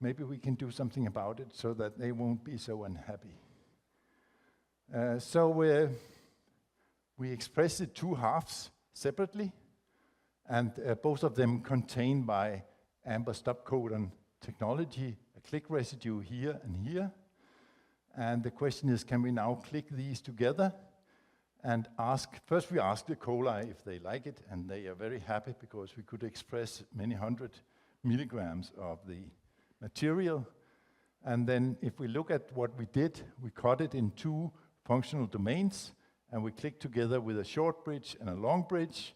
maybe we can do something about it so that they won't be so unhappy. So we express the two halves separately, and both of them contained by amber stop codon technology, a click residue here and here. And the question is, can we now click these together and first we ask the coli if they like it, and they are very happy because we could express many hundred milligrams of the material. And then if we look at what we did, we cut it in two functional domains, and we click together with a short bridge and a long bridge.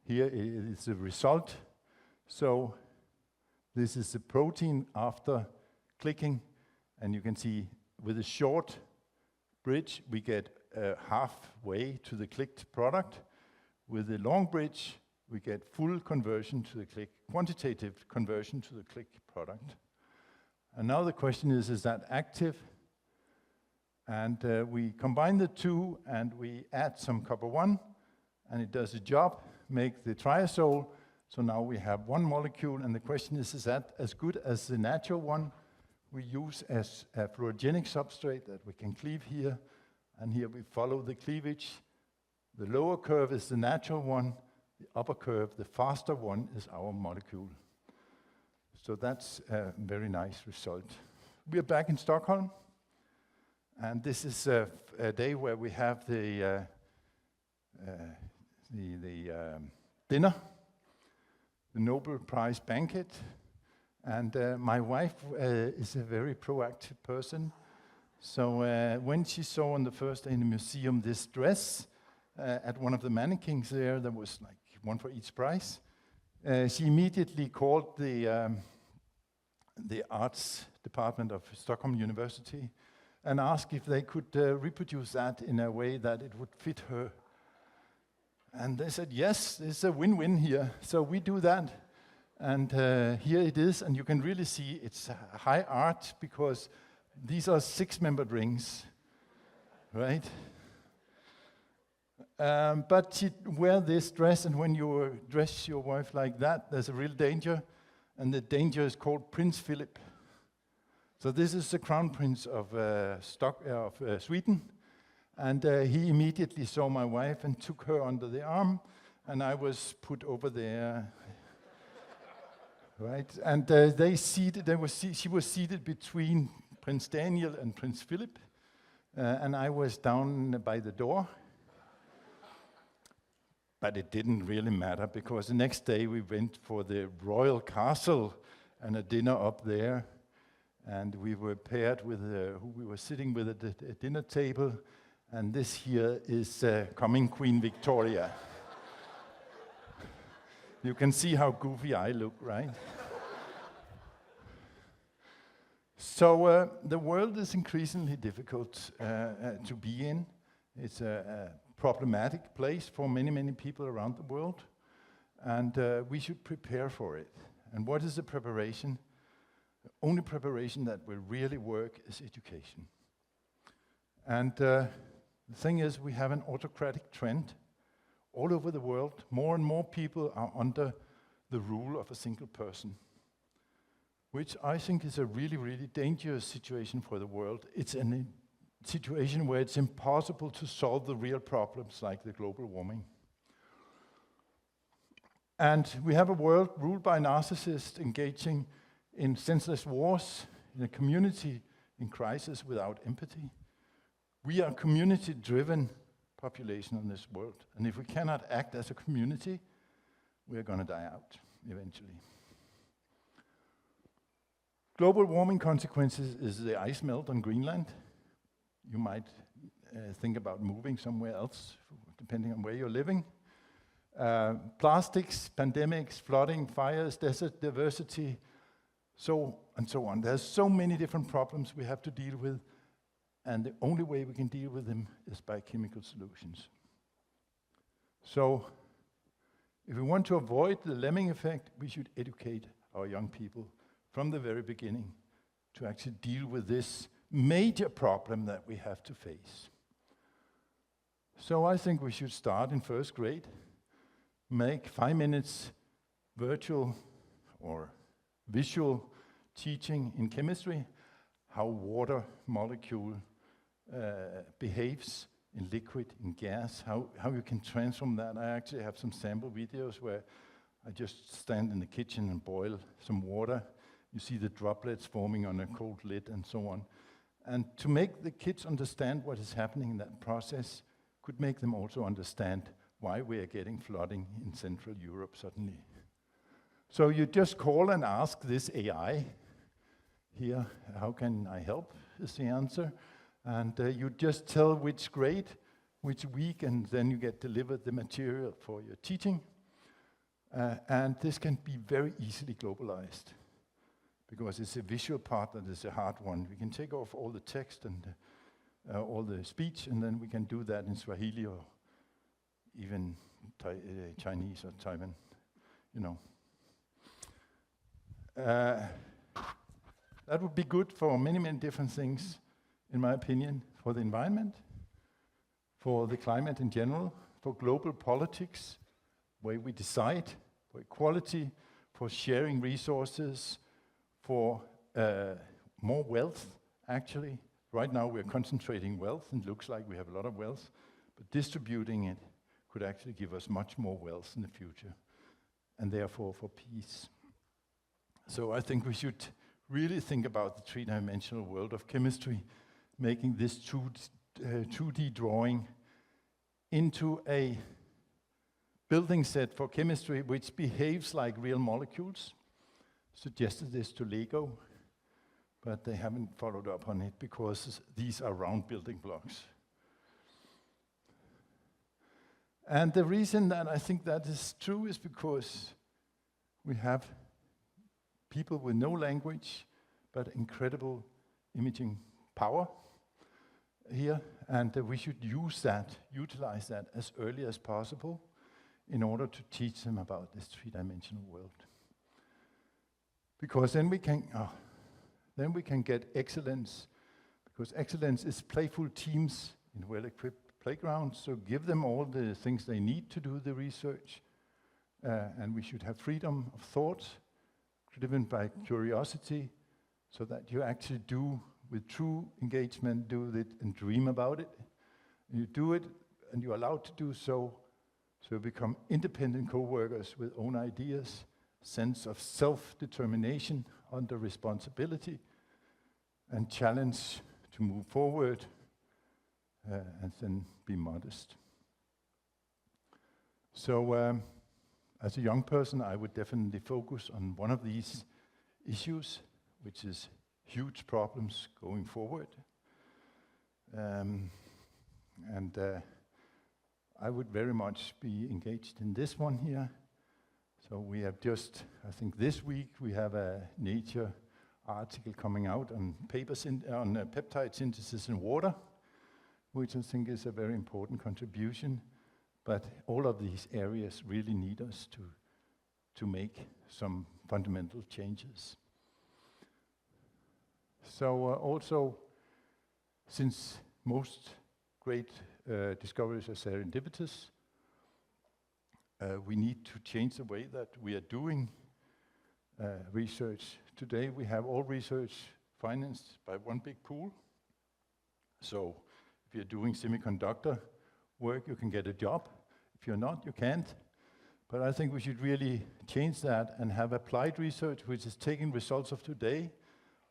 Here is the result. So this is the protein after clicking, and you can see with a short bridge, we get halfway to the clicked product. With the long bridge, we get full conversion to the click, quantitative conversion to the click product. And now the question is that active? And we combine the two, and we add some copper 1, and it does the job, make the triazole. So now we have one molecule, and the question is that as good as the natural one we use as a fluorogenic substrate that we can cleave here, and here we follow the cleavage. The lower curve is the natural one, the upper curve, the faster one, is our molecule. So that's a very nice result. We are back in Stockholm, and this is a day where we have the dinner, the Nobel Prize banquet. And my wife is a very proactive person. So when she saw on the first day in the museum this dress at one of the mannequins there was like one for each prize, she immediately called the arts department of Stockholm University and asked if they could reproduce that in a way that it would fit her. And they said, yes, there's a win-win here. So we do that. And here it is, and you can really see it's high art because these are 6-membered rings, right? But she wear this dress, and when you dress your wife like that, there's a real danger, and the danger is called Prince Philip. So this is the Crown Prince of Sweden, and he immediately saw my wife and took her under the arm and I was put over there. Right, and she was seated between Prince Daniel and Prince Philip, and I was down by the door. But it didn't really matter, because the next day we went for the royal castle and a dinner up there, and we were paired with who we were sitting with at the dinner table, and this here is coming Queen Victoria. You can see how goofy I look, right? So the world is increasingly difficult to be in. It's a problematic place for many, many people around the world, and we should prepare for it. And what is the preparation? The only preparation that will really work is education. And the thing is, we have an autocratic trend all over the world. More and more people are under the rule of a single person, which I think is a really, really dangerous situation for the world. It's a situation where it's impossible to solve the real problems like the global warming. And we have a world ruled by narcissists engaging in senseless wars, in a community in crisis without empathy. We are a community-driven population in this world, and if we cannot act as a community, we are going to die out eventually. Global warming consequences is the ice melt on Greenland. You might think about moving somewhere else, depending on where you're living. Plastics, pandemics, flooding, fires, desert diversity, so and so on. There's so many different problems we have to deal with, and the only way we can deal with them is by chemical solutions. So, if we want to avoid the lemming effect, we should educate our young people from the very beginning to actually deal with this major problem that we have to face. So I think we should start in first grade, make 5 minutes virtual or visual teaching in chemistry, how water molecule behaves in liquid, in gas, how you can transform that. I actually have some sample videos where I just stand in the kitchen and boil some water. You see the droplets forming on a cold lid and so on. And to make the kids understand what is happening in that process could make them also understand why we are getting flooding in Central Europe suddenly. So you just call and ask this AI here, how can I help, is the answer. And you just tell which grade, which week, and then you get delivered the material for your teaching. And this can be very easily globalized, because it's a visual part that is a hard one. We can take off all the text and all the speech, and then we can do that in Swahili or even Chinese or Taiwan, you know. That would be good for many, many different things, in my opinion, for the environment, for the climate in general, for global politics, where we decide, for equality, for sharing resources, for more wealth, actually. Right now we're concentrating wealth, and it looks like we have a lot of wealth, but distributing it could actually give us much more wealth in the future, and therefore for peace. So I think we should really think about the three-dimensional world of chemistry, making this 2D drawing into a building set for chemistry which behaves like real molecules. Suggested this to Lego, but they haven't followed up on it because these are round building blocks. And the reason that I think that is true is because we have people with no language, but incredible imaging power here, and we should utilize that as early as possible in order to teach them about this three-dimensional world. Because then we can get excellence, because excellence is playful teams in well-equipped playgrounds, so give them all the things they need to do the research, and we should have freedom of thought, driven by curiosity, so that you actually do, with true engagement, do it and dream about it. And you do it, and you're allowed to do so So we become independent co-workers with own ideas, sense of self-determination under responsibility, and challenge to move forward, and then be modest. So as a young person, I would definitely focus on one of these issues, which is huge problems going forward. I would very much be engaged in this one here. So we have just, I think this week, we have a Nature article coming out on peptide synthesis in water, which I think is a very important contribution. But all of these areas really need us to make some fundamental changes. So also, since most great discoveries are serendipitous, we need to change the way that we are doing research. Today we have all research financed by one big pool. So if you're doing semiconductor work, you can get a job. If you're not, you can't. But I think we should really change that and have applied research, which is taking results of today,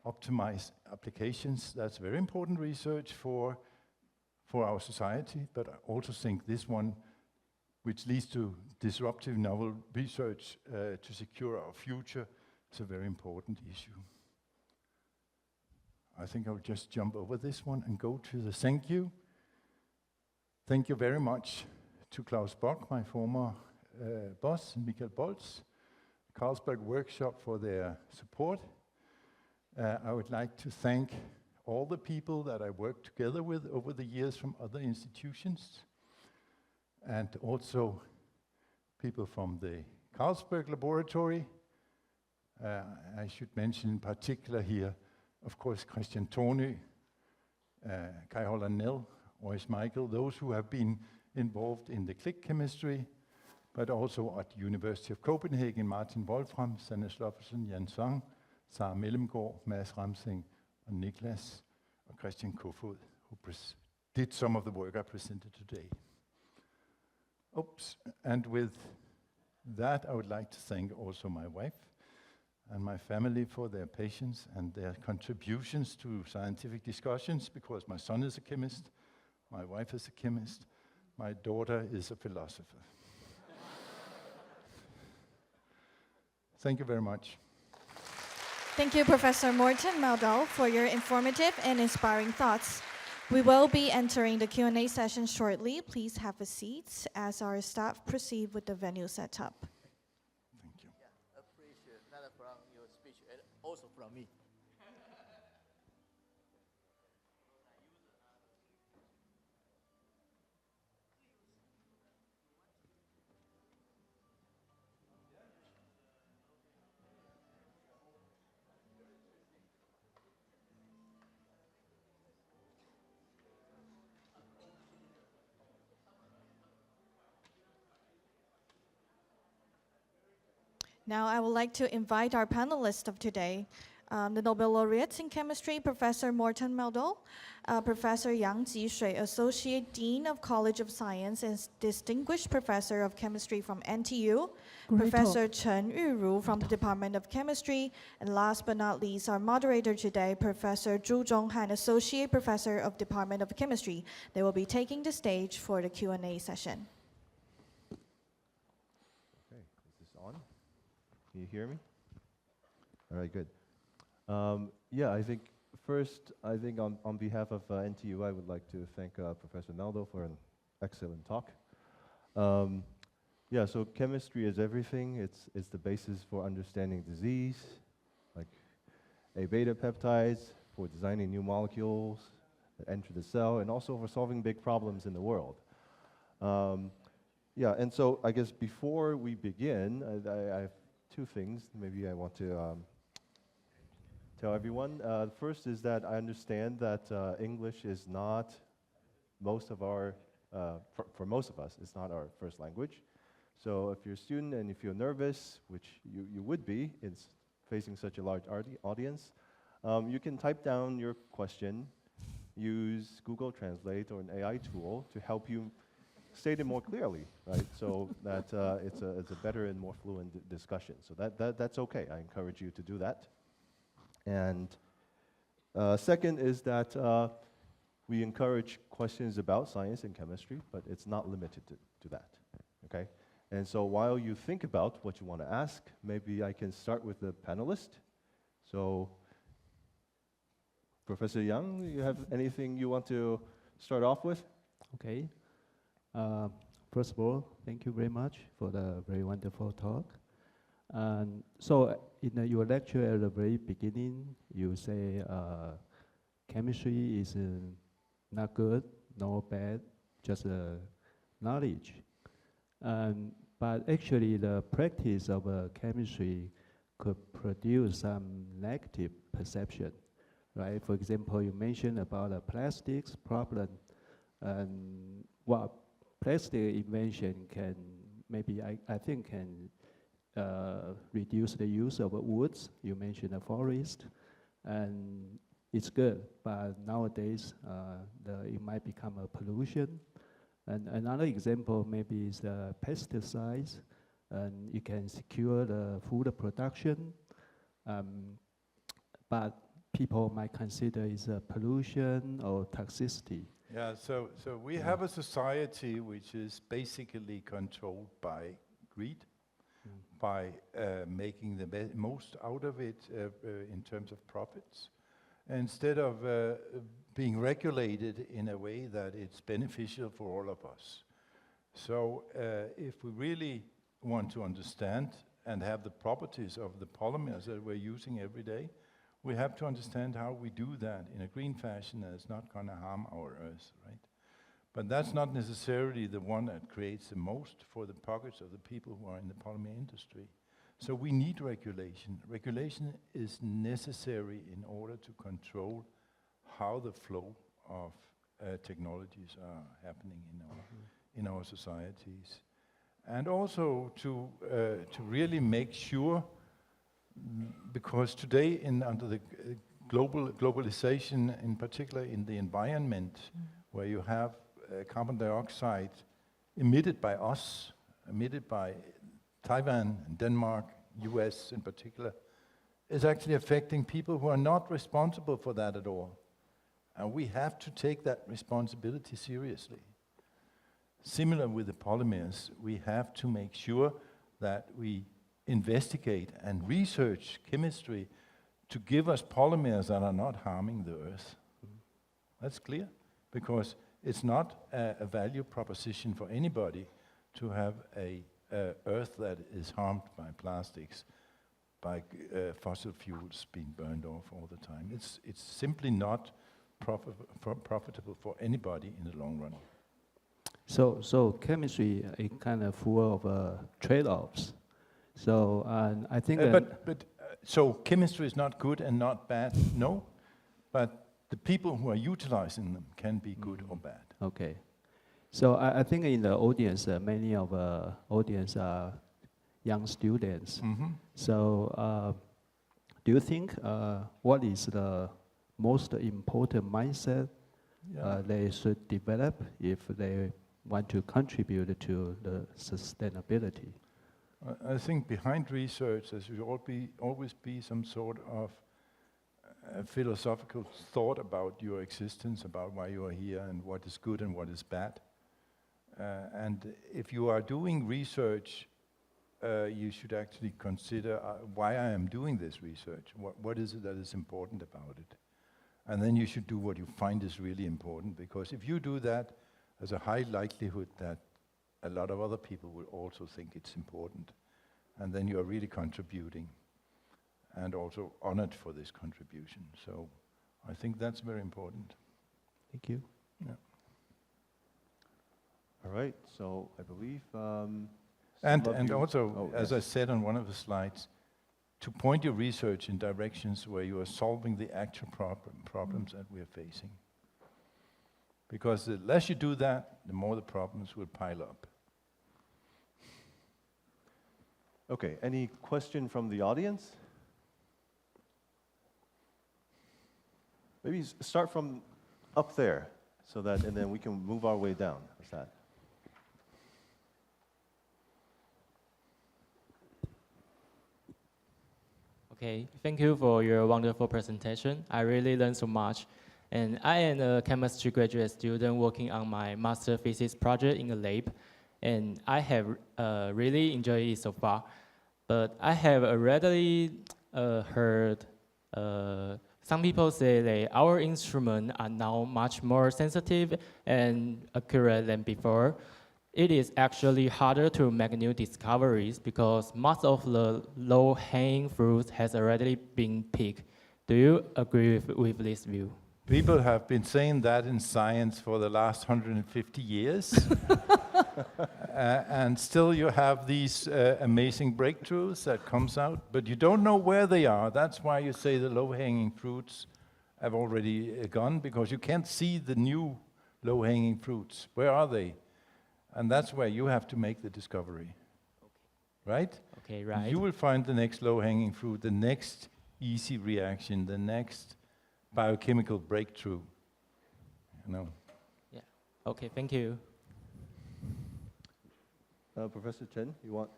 optimize applications. That's very important research for our society, but I also think this one, which leads to disruptive novel research to secure our future, is a very important issue. I think I'll just jump over this one and go to the thank you. Thank you very much to Klaus Bock, my former boss, and Michael Bolz, Carlsberg Workshop for their support. I would like to thank all the people that I worked together with over the years from other institutions, and also people from the Carlsberg Laboratory. I should mention in particular here, of course, Christian Tony, Kai Holland Nell, Ois Michael, those who have been involved in the click chemistry, but also at the University of Copenhagen, Martin Wolfram, Sanne Sloffersen, Jan Tsang, Sara Mellemgaard, Mads Ramsing, and Niklas, and Christian Kofod, who did some of the work I presented today. Oops, and with that, I would like to thank also my wife and my family for their patience and their contributions to scientific discussions, because my son is a chemist, my wife is a chemist, my daughter is a philosopher. Thank you very much. Thank you, Professor Morten Meldal, for your informative and inspiring thoughts. We will be entering the Q&A session shortly. Please have a seat as our staff proceed with the venue setup. Thank you. Yeah, appreciate that from your speech and also from me. Now I would like to invite our panelists of today, the Nobel Laureates in Chemistry, Professor Morten Meldal, Professor Yang Jishui, Associate Dean of College of Science and Distinguished Professor of Chemistry from NTU, Professor Chen Yuru from the Department of Chemistry, and last but not least, our moderator today, Professor Zhu Zhonghan, Associate Professor of Department of Chemistry. They will be taking the stage for the Q&A session. Okay, is this on? Can you hear me? All right, good. Yeah, I think first, on behalf of NTU, I would like to thank Professor Meldal for an excellent talk. Yeah, so chemistry is everything. It's the basis for understanding disease, like A-beta peptides, for designing new molecules that enter the cell, and also for solving big problems in the world. Yeah, and so I guess before we begin, I have two things maybe I want to tell everyone. First is that I understand that English is not most of our, for most of us, it's not our first language. So if you're a student and you feel nervous, which you would be, it's facing such a large audience, you can type down your question, use Google Translate or an AI tool to help you stated more clearly, right? So that it's a better and more fluent discussion. So that's okay. I encourage you to do that. And second is that we encourage questions about science and chemistry, but it's not limited to that, okay? And so while you think about what you want to ask, maybe I can start with the panelist. So, Professor Yang, you have anything you want to start off with? Okay. First of all, thank you very much for the very wonderful talk. And so in your lecture at the very beginning, you say chemistry is not good, no bad, just knowledge. But actually the practice of chemistry could produce some negative perception, right? For example, you mentioned about a plastics problem, and what plastic invention can maybe, I think can reduce the use of woods. You mentioned the forest, and it's good, but nowadays it might become a pollution. And another example maybe is the pesticides, and you can secure the food production, but people might consider it's a pollution or toxicity. Yeah, so we have a society which is basically controlled by greed, by making the most out of it in terms of profits, instead of being regulated in a way that it's beneficial for all of us. So if we really want to understand and have the properties of the polymers that we're using every day, we have to understand how we do that in a green fashion that is not going to harm our Earth, right? But that's not necessarily the one that creates the most for the pockets of the people who are in the polymer industry. So we need regulation. Regulation is necessary in order to control how the flow of technologies are happening in our societies. And also to really make sure, because today under the globalization, in particular in the environment, where you have carbon dioxide emitted by us, emitted by Taiwan and Denmark, US in particular, is actually affecting people who are not responsible for that at all. And we have to take that responsibility seriously. Similar with the polymers, we have to make sure that we investigate and research chemistry to give us polymers that are not harming the Earth. That's clear, because it's not a value proposition for anybody to have a Earth that is harmed by plastics, by fossil fuels being burned off all the time. It's simply not profitable for anybody in the long run. So chemistry is kind of full of trade-offs. So I think so chemistry is not good and not bad, no, but the people who are utilizing them can be good or bad. Okay. So I think in the audience, many of audience are young students. So do you think what is the most important mindset they should develop if they want to contribute to the sustainability? I think behind research there should always be some sort of philosophical thought about your existence, about why you are here and what is good and what is bad. And if you are doing research, you should actually consider why I am doing this research. What is it that is important about it? And then you should do what you find is really important, because if you do that, there's a high likelihood that a lot of other people will also think it's important. And then you are really contributing and also honored for this contribution. So I think that's very important. Thank you. Yeah. All right, so I believe... and also, as I said on one of the slides, to point your research in directions where you are solving the actual problems that we are facing. Because the less you do that, the more the problems will pile up. Okay, any question from the audience? Maybe start from up there, so that, and then we can move our way down. How's that? Okay, thank you for your wonderful presentation. I really learned so much. And I am a chemistry graduate student working on my master thesis project in the lab. And I have really enjoyed it so far. But I have already heard some people say that our instruments are now much more sensitive and accurate than before. It is actually harder to make new discoveries because most of the low-hanging fruits has already been picked. Do you agree with this view? People have been saying that in science for the last 150 years. And still you have these amazing breakthroughs that comes out, but you don't know where they are. That's why you say the low-hanging fruits have already gone, because you can't see the new low-hanging fruits. Where are they? And that's where you have to make the discovery. Okay. Right? Okay, right. You will find the next low-hanging fruit, the next easy reaction, the next biochemical breakthrough. You know. Yeah. Okay, thank you. Professor Chen, you want?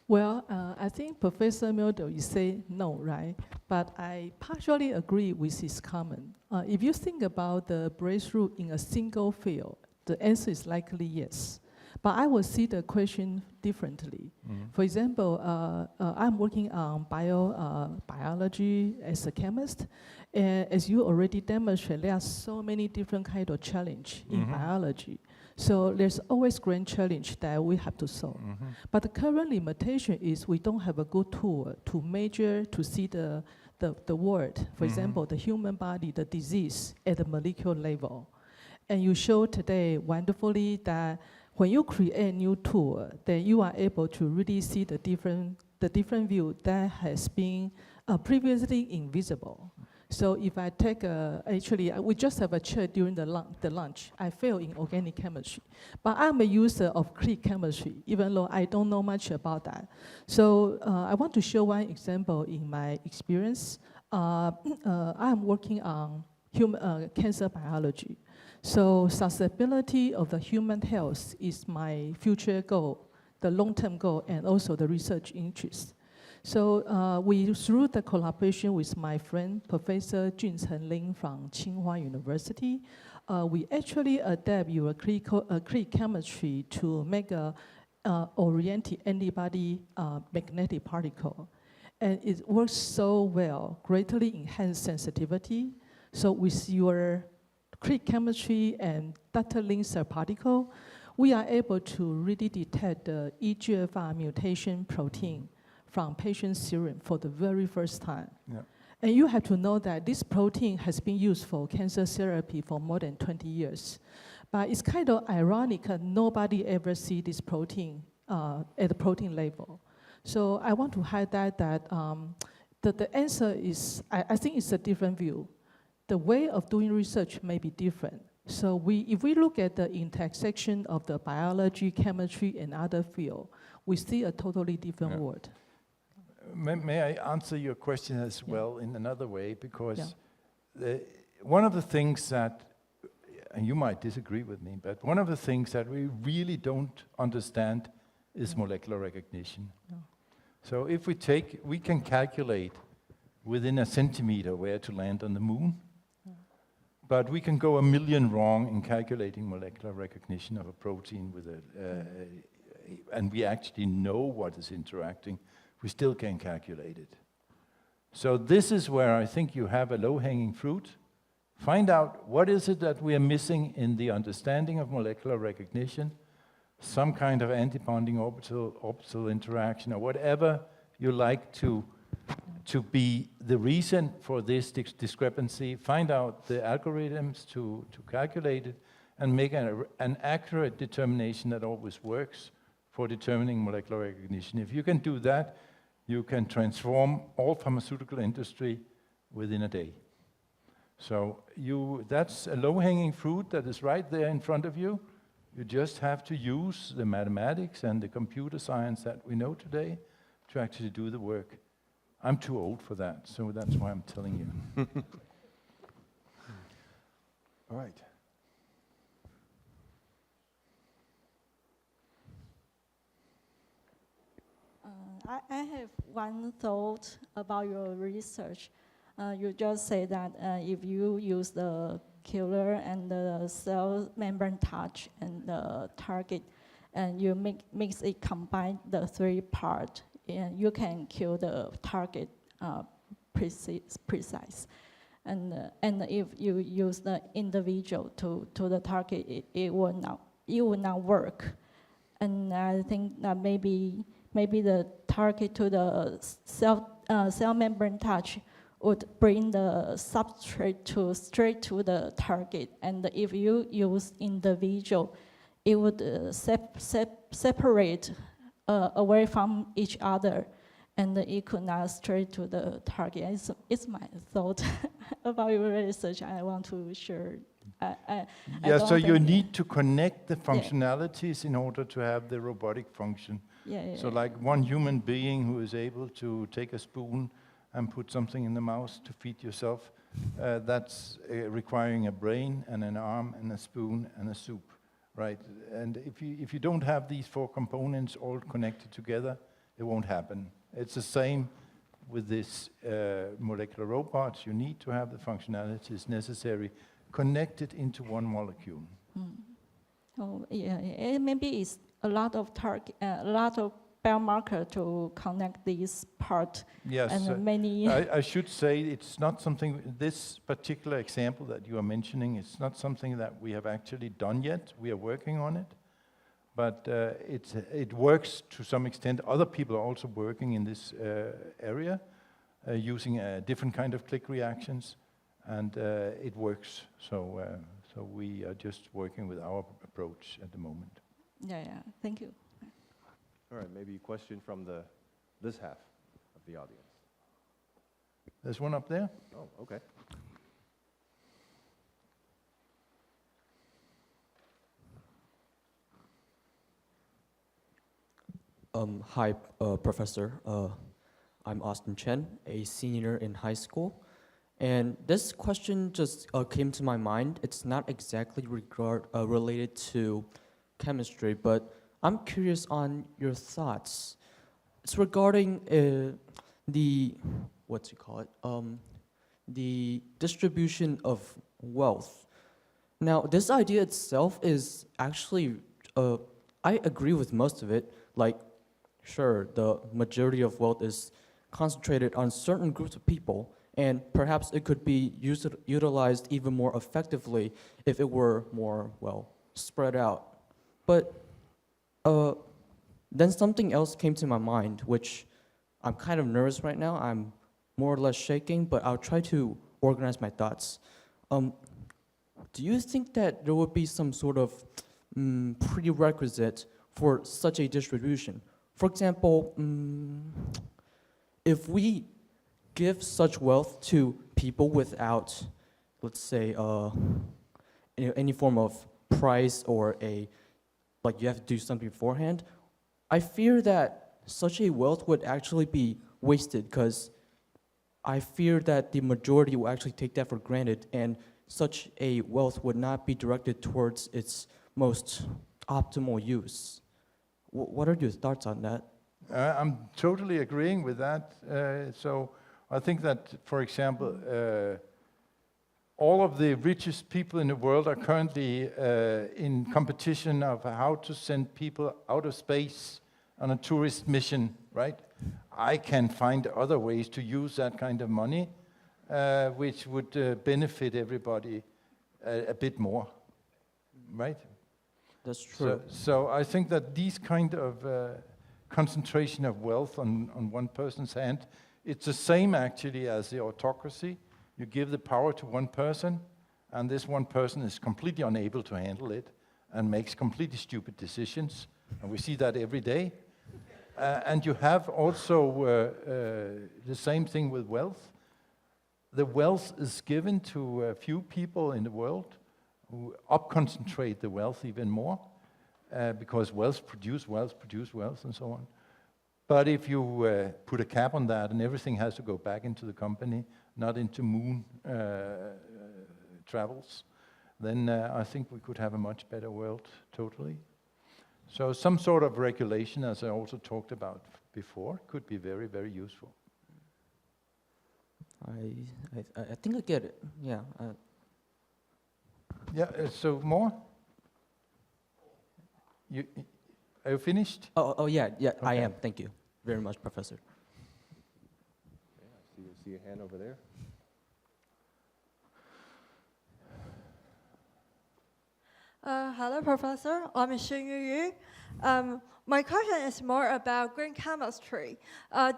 Well, I think Professor Meldal, you say no, right? But I partially agree with his comment. If you think about the breakthrough in a single field, the answer is likely yes. But I will see the question differently. For example, I'm working on biology as a chemist. And as you already demonstrated, there are so many different kinds of challenges in biology. So there's always grand challenge that we have to solve. But the current limitation is we don't have a good tool to measure, to see the world. For example, the human body, the disease at the molecular level. And you showed today wonderfully that when you create a new tool, then you are able to really see the different view that has been previously invisible. So if I take actually, we just have a chat during the lunch. I failed in organic chemistry, but I'm a user of click chemistry, even though I don't know much about that. So I want to show one example in my experience. I'm working on cancer biology. So susceptibility of the human health is my future goal, the long-term goal, and also the research interest. So through the collaboration with my friend, Professor Cheng from Tsinghua University, we actually adapt your click chemistry to make a oriented antibody magnetic particle. And it works so well, greatly enhanced sensitivity. So with your click chemistry and data linker particle, we are able to really detect the EGFR mutation protein from patient serum for the very first time. Yeah. And you have to know that this protein has been used for cancer therapy for more than 20 years. But it's kind of ironic that nobody ever see this protein at the protein level. So I want to highlight that the answer is, I think it's a different view. The way of doing research may be different. So if we look at the intersection of the biology, chemistry, and other field, we see a totally different world. May I answer your question as well in another way? Because one of the things that, and you might disagree with me, but one of the things that we really don't understand is molecular recognition. So if we can calculate within a centimeter where to land on the moon, but we can go a million wrong in calculating molecular recognition of a protein with and we actually know what is interacting. We still can't calculate it. So this is where I think you have a low-hanging fruit. Find out what is it that we are missing in the understanding of molecular recognition, some kind of antibonding orbital interaction, or whatever you like to be the reason for this discrepancy. Find out the algorithms to calculate it, and make an accurate determination that always works for determining molecular recognition. If you can do that, you can transform all pharmaceutical industry within a day. So that's a low-hanging fruit that is right there in front of you. You just have to use the mathematics and the computer science that we know today to actually do the work. I'm too old for that, so that's why I'm telling you. All right. I have one thought about your research. You just say that if you use the killer and the cell membrane touch and the target, and you mix it, combine the three parts, and you can kill the target precise. And if you use the individual to the target, it will not work. And I think that maybe the target to the cell membrane touch would bring the substrate straight to the target. And if you use individual, it would separate away from each other, and it could not straight to the target. It's my thought about your research. I want to share. Yeah, so you need to connect the functionalities in order to have the robotic function. So like one human being who is able to take a spoon and put something in the mouth to feed yourself, that's requiring a brain and an arm and a spoon and a soup, right? And if you don't have these four components all connected together, it won't happen. It's the same with this molecular robots. You need to have the functionalities necessary connected into one molecule. Oh yeah, maybe it's a lot of biomarker to connect these parts. Yes, and many. I should say it's not something. This particular example that you are mentioning, it's not something that we have actually done yet. We are working on it, but it works to some extent. Other people are also working in this area, using a different kind of click reactions. And it works, so we are just working with our approach at the moment. Yeah, thank you. All right, maybe a question from this half of the audience. There's one up there. Oh, okay. Hi, Professor. I'm Austin Chen, a senior in high school. And this question just came to my mind. It's not exactly related to chemistry, but I'm curious on your thoughts. It's regarding the distribution of wealth. Now, this idea itself is actually, I agree with most of it. Like, sure, the majority of wealth is concentrated on certain groups of people, and perhaps it could be utilized even more effectively if it were more, well, spread out. But then something else came to my mind, which I'm kind of nervous right now. I'm more or less shaking, but I'll try to organize my thoughts. Do you think that there would be some sort of prerequisite for such a distribution? For example, if we give such wealth to people without, let's say, any form of price or like you have to do something beforehand, I fear that such a wealth would actually be wasted, because I fear that the majority will actually take that for granted, and such a wealth would not be directed towards its most optimal use. What are your thoughts on that? I'm totally agreeing with that. So I think that, for example, all of the richest people in the world are currently in competition of how to send people out of space on a tourist mission, right? I can find other ways to use that kind of money, which would benefit everybody a bit more, right? That's true. So I think that these kind of concentration of wealth on one person's hand, it's the same actually as the autocracy. You give the power to one person, and this one person is completely unable to handle it and makes completely stupid decisions. And we see that every day. And you have also the same thing with wealth. The wealth is given to a few people in the world who up-concentrate the wealth even more, because wealth produce wealth, and so on. But if you put a cap on that and everything has to go back into the company, not into moon travels, then I think we could have a much better world totally. So some sort of regulation, as I also talked about before could be very, very useful. I think I get it. Yeah. Yeah, so more? Are you finished? Oh yeah, I Okay. am. Thank you very much, Professor. Yeah, see a hand over there. Hello, Professor. I'm Hsing. My question is more about green chemistry.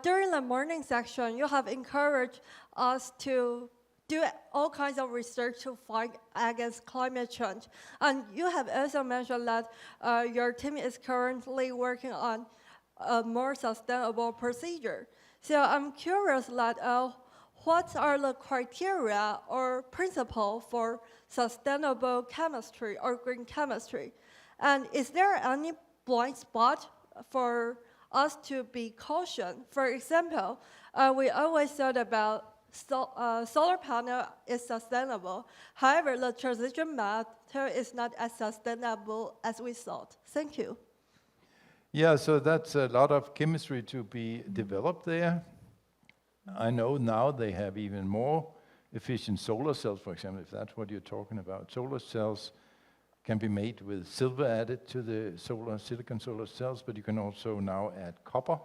During the morning section, you have encouraged us to do all kinds of research to fight against climate change. And you have also mentioned that your team is currently working on a more sustainable procedure. So I'm curious that what are the criteria or principle for sustainable chemistry or green chemistry? And is there any blind spot for us to be cautioned? For example, we always thought about solar panel is sustainable. However, the transition matter is not as sustainable as we thought. Thank you. Yeah, so that's a lot of chemistry to be developed there. I know now they have even more efficient solar cells, for example, if that's what you're talking about. Solar cells can be made with silver added to the silicon solar cells, but you can also now add copper,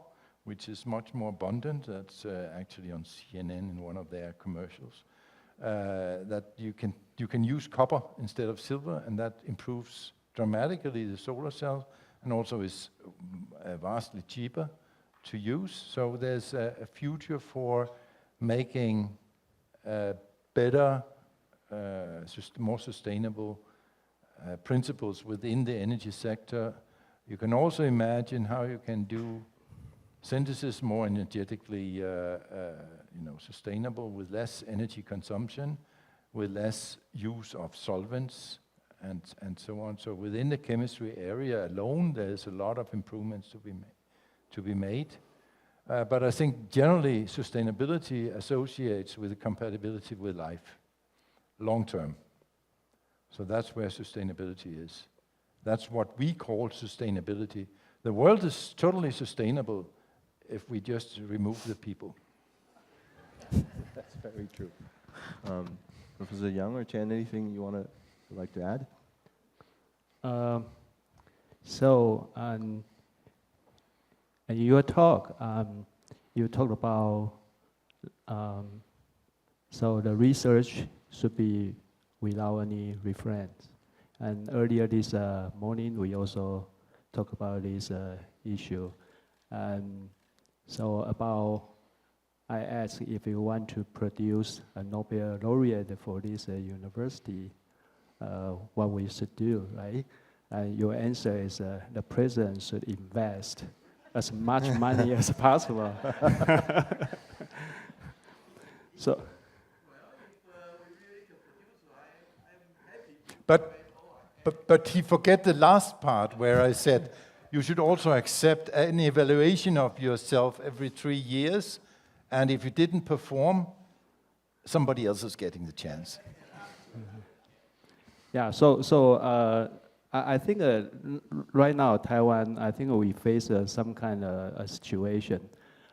which is much more abundant. That's actually on CNN in one of their commercials. That you can use copper instead of silver, and that improves dramatically the solar cell, and also is vastly cheaper to use. So there's a future for making better, more sustainable principles within the energy sector. You can also imagine how you can do synthesis more energetically sustainable, with less energy consumption, with less use of solvents, and so on. So within the chemistry area alone, there's a lot of improvements to be made. But I think generally sustainability associates with the compatibility with life, long term. So that's where sustainability is. That's what we call sustainability. The world is totally sustainable if we just remove the people. That's very true. Professor Yang or Chen, anything you like to add? In your talk, you talked about so the research should be without any reference. And earlier this morning, we also talked about this issue. And so I asked if you want to produce a Nobel Laureate for this university, what we should do, right? And your answer is the president should invest as much money as possible. So. But he forget the last part where I said you should also accept an evaluation of yourself every 3 years, and if you didn't perform, somebody else is getting the chance. Yeah, so I think right now Taiwan, I think we face some kind of a situation.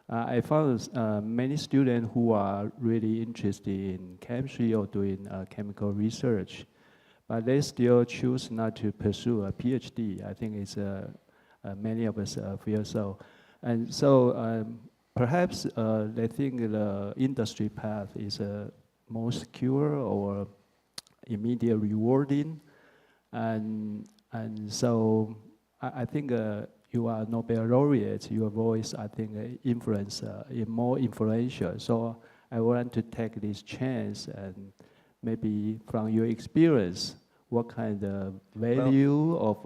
I found many students who are really interested in chemistry or doing chemical research, but they still choose not to pursue a PhD. I think it's many of us feel so. And so perhaps they think the industry path is more secure or immediate rewarding. And so I think you are Nobel Laureate, your voice, I think, influence is more influential. So I want to take this chance and maybe from your experience, what kind of value of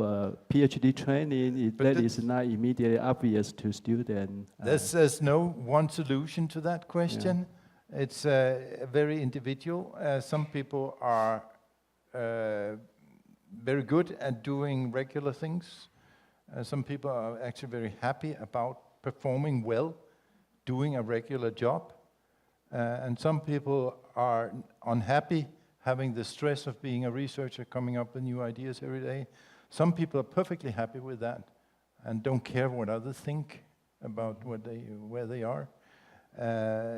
PhD training that is not immediately obvious to students? There's no one solution to that question. Yeah. It's very individual. Some people are very good at doing regular things. Some people are actually very happy about performing well, doing a regular job. And some people are unhappy having the stress of being a researcher, coming up with new ideas every day. Some people are perfectly happy with that and don't care what others think. about where they are.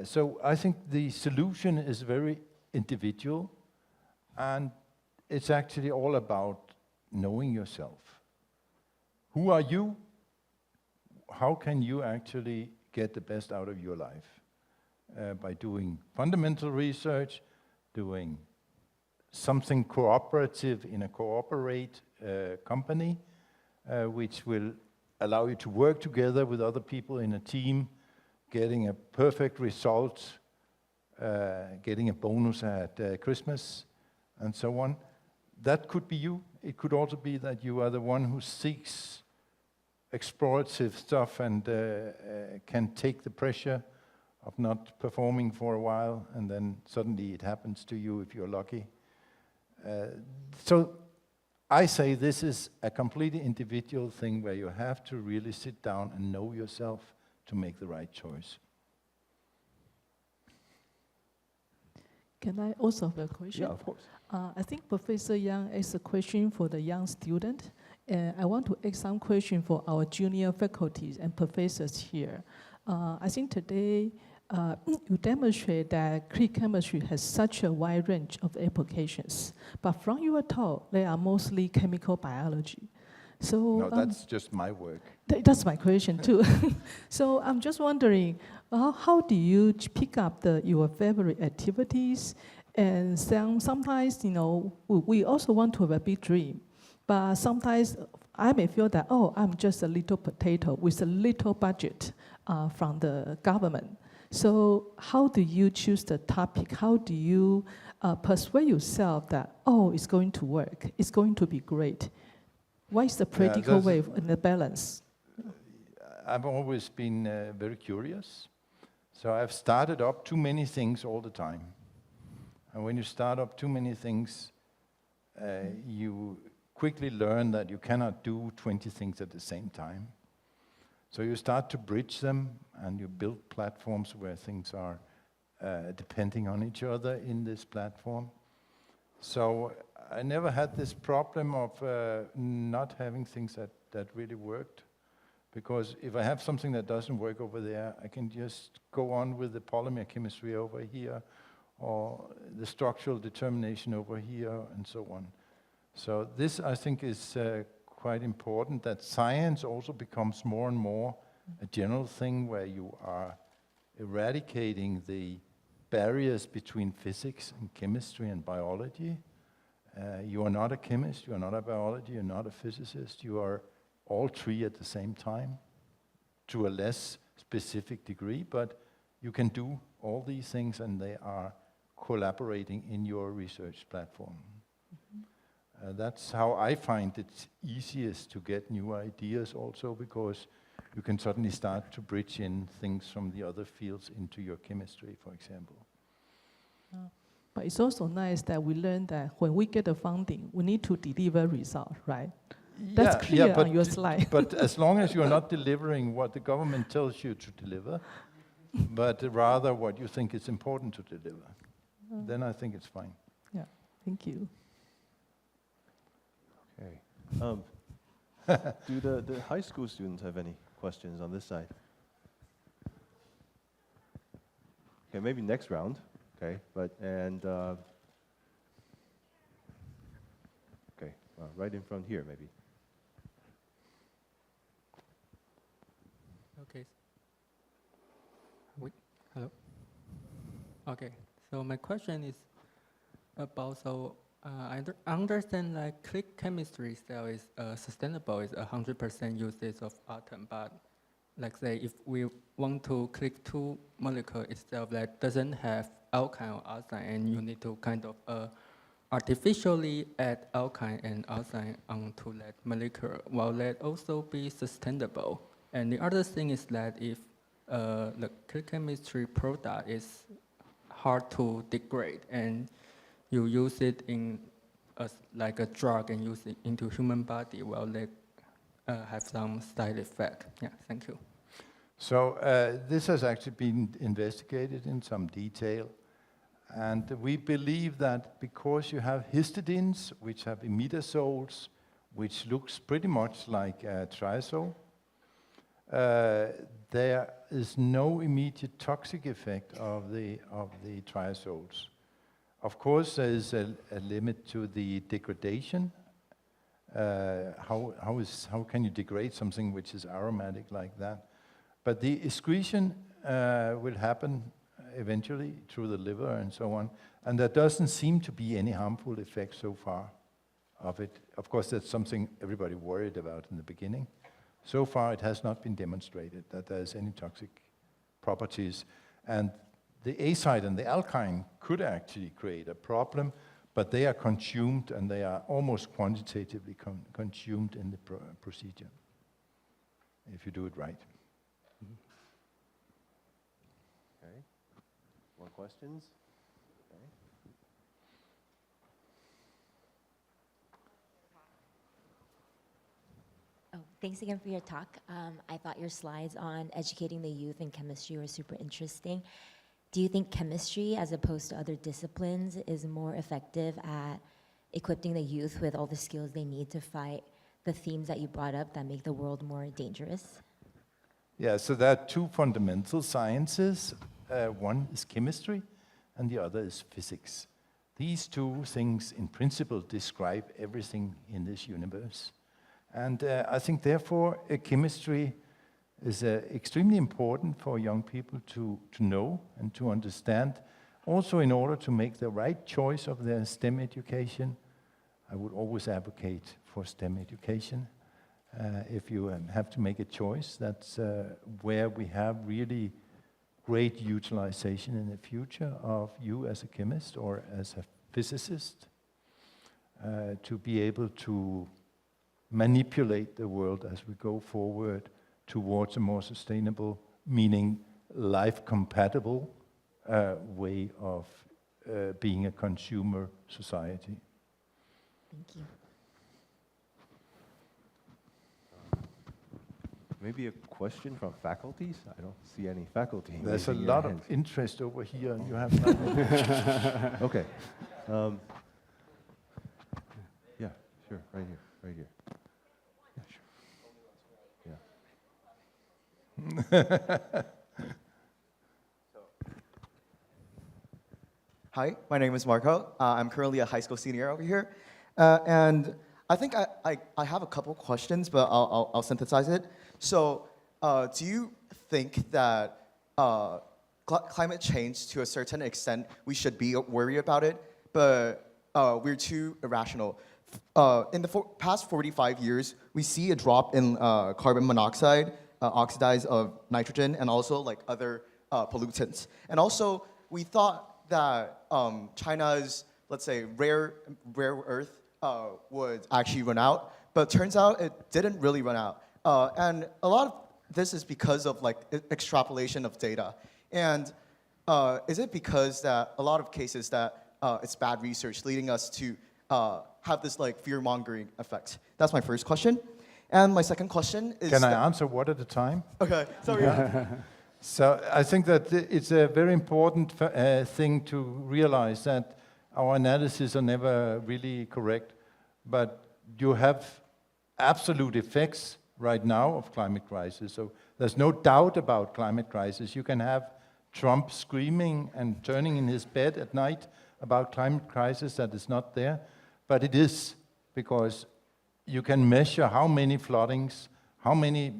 So I think the solution is very individual, and it's actually all about knowing yourself. Who are you? How can you actually get the best out of your life? By doing fundamental research, doing something cooperative in a cooperate company, which will allow you to work together with other people in a team, getting a perfect result, getting a bonus at Christmas, and so on. That could be you. It could also be that you are the one who seeks explorative stuff and can take the pressure of not performing for a while, and then suddenly it happens to you if you're lucky. So I say this is a completely individual thing where you have to really sit down and know yourself to make the right choice. Can I also have a question? Yeah, of course. I think Professor Yang asked a question for the young student, and I want to ask some question for our junior faculties and professors here. I think today you demonstrate that click chemistry has such a wide range of applications, but from your talk, they are mostly chemical biology. So No, that's just my work. That's my question too. So I'm just wondering, how do you pick up your favorite activities? And sometimes, you know, we also want to have a big dream, but sometimes I may feel that, oh, I'm just a little potato with a little budget from the government. So how do you choose the topic? How do you persuade yourself that, oh, it's going to work, it's going to be great? What is the practical way and the balance? I've always been very curious. So I've started up too many things all the time. And when you start up too many things, you quickly learn that you cannot do 20 things at the same time. So you start to bridge them, and you build platforms where things are depending on each other in this platform. So I never had this problem of not having things that really worked. Because if I have something that doesn't work over there, I can just go on with the polymer chemistry over here, or the structural determination over here, and so on. So this, I think, is quite important, that science also becomes more and more a general thing where you are eradicating the barriers between physics and chemistry and biology. You are not a chemist, you are not a biologist, you're not a physicist, you are all three at the same time, to a less specific degree, but you can do all these things and they are collaborating in your research platform. That's how I find it easiest to get new ideas also, because you can suddenly start to bridge in things from the other fields into your chemistry, for example. But it's also nice that we learn that when we get the funding, we need to deliver results, right? That's clear on your slide. But as long as you're not delivering what the government tells you to deliver, but rather what you think is important to deliver, then I think it's fine. Yeah, thank you. Okay. Do the high school students have any questions on this side? Okay, maybe next round. Okay, okay, right in front here, maybe. Okay. Hello. Okay. So my question is about, I understand like click chemistry still is sustainable, is 100% usage of atom, but like say if we want to click two molecules itself that doesn't have alkyne or alkyne, and you need to kind of artificially add alkyne and alkyne onto that molecule, will that also be sustainable? And the other thing is that if the click chemistry product is hard to degrade and you use it in like a drug and use it into human body, will they have some side effect? Yeah, thank you. So this has actually been investigated in some detail. And we believe that because you have histidines, which have imidazoles, which looks pretty much like triazole, there is no immediate toxic effect of the triazoles. Of course, there is a limit to the degradation. How can you degrade something which is aromatic like that? But the excretion will happen eventually through the liver and so on, and there doesn't seem to be any harmful effects so far of it. Of course, that's something everybody worried about in the beginning. So far, it has not been demonstrated that there's any toxic properties, and the acide and the alkyne could actually create a problem, but they are consumed and they are almost quantitatively consumed in the procedure, if you do it right. Okay. More questions? Okay. Oh, thanks again for your talk. I thought your slides on educating the youth in chemistry were super interesting. Do you think chemistry, as opposed to other disciplines, is more effective at equipping the youth with all the skills they need to fight the themes that you brought up that make the world more dangerous? Yeah, so there are two fundamental sciences. One is chemistry, and the other is physics. These two things, in principle, describe everything in this universe. And I think, therefore, chemistry is extremely important for young people to know and to understand. Also, in order to make the right choice of their STEM education, I would always advocate for STEM education. If you have to make a choice, that's where we have really great utilization in the future of you as a chemist or as a physicist, to be able to manipulate the world as we go forward towards a more sustainable, meaning life-compatible way of being a consumer society. Thank you. Maybe a question from faculties? I don't see any faculty. There's a raising lot their of hands. interest over here, and you have nothing. Okay. Yeah, sure, right here, right here. Yeah, sure. Hi, my name is Marco. I'm currently a high school senior over here. And I think I have a couple questions, but I'll synthesize it. So do you think that climate change, to a certain extent, we should be worried about it, but we're too irrational? In the past 45 years, we see a drop in carbon monoxide, oxides of nitrogen, and also like other pollutants. And also, we thought that China's, let's say, rare earth would actually run out, but turns out it didn't really run out. And a lot of this is because of like extrapolation of data. And is it because that a lot of cases that it's bad research leading us to have this like fear-mongering effect? That's my first question. And my second question is— Can I answer one at a time? Okay, sorry. So I think that it's a very important thing to realize that our analyses are never really correct, but you have absolute effects right now of climate crisis. So there's no doubt about climate crisis. You can have Trump screaming and turning in his bed at night about climate crisis that is not there, but it is, because you can measure how many floodings, how many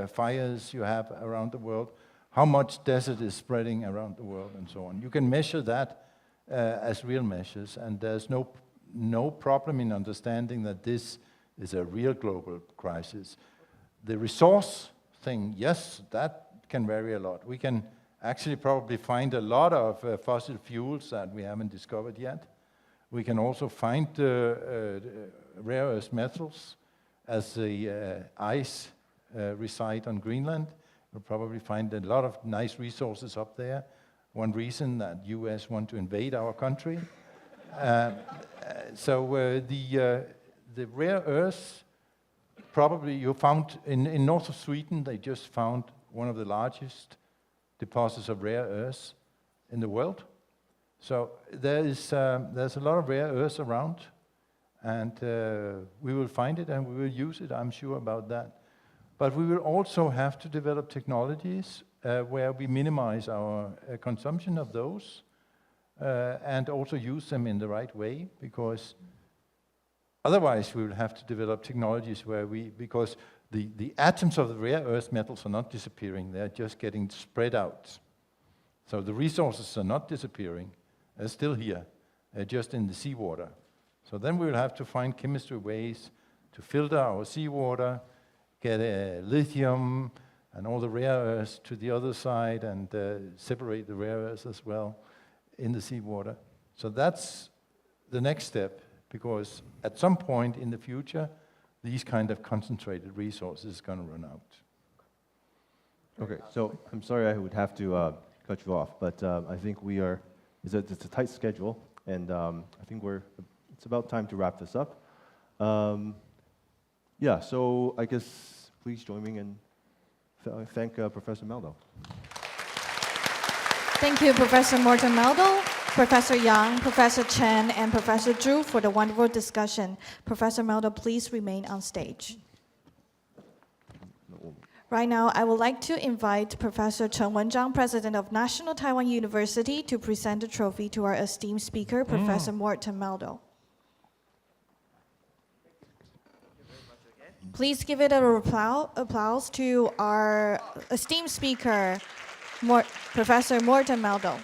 fires you have around the world, how much desert is spreading around the world, and so on. You can measure that as real measures, and there's no problem in understanding that this is a real global crisis. The resource thing, yes, that can vary a lot. We can actually probably find a lot of fossil fuels that we haven't discovered yet. We can also find rare earth metals as the ice reside on Greenland. We'll probably find a lot of nice resources up there. One reason that US want to invade our country. So the rare earths, probably you found in north of Sweden, they just found one of the largest deposits of rare earths in the world. So there's a lot of rare earths around, and we will find it and we will use it, I'm sure about that. But we will also have to develop technologies where we minimize our consumption of those and also use them in the right way, because otherwise we will have to develop technologies where because the atoms of the rare earth metals are not disappearing, they're just getting spread out. So the resources are not disappearing, they're still here, they're just in the seawater. So then we will have to find chemistry ways to filter our seawater, get lithium and all the rare earths to the other side and separate the rare earths as well in the seawater. So that's the next step, because at some point in the future, these kind of concentrated resources are going to run out. Okay, so I'm sorry I would have to cut you off, but I think it's a tight schedule, and I think it's about time to wrap this up. Yeah, so I guess please join me in thank Professor Meldal. Thank you, Professor Morten Meldal, Professor Yang, Professor Chen, and Professor Zhu for the wonderful discussion. Professor Meldal, please remain on stage. Right now, I would like to invite Professor Wen-Chang, President of National Taiwan University, to present the trophy to our esteemed speaker, Professor Morten Meldal. Please give it a applause to our esteemed speaker, Professor Morten Meldal.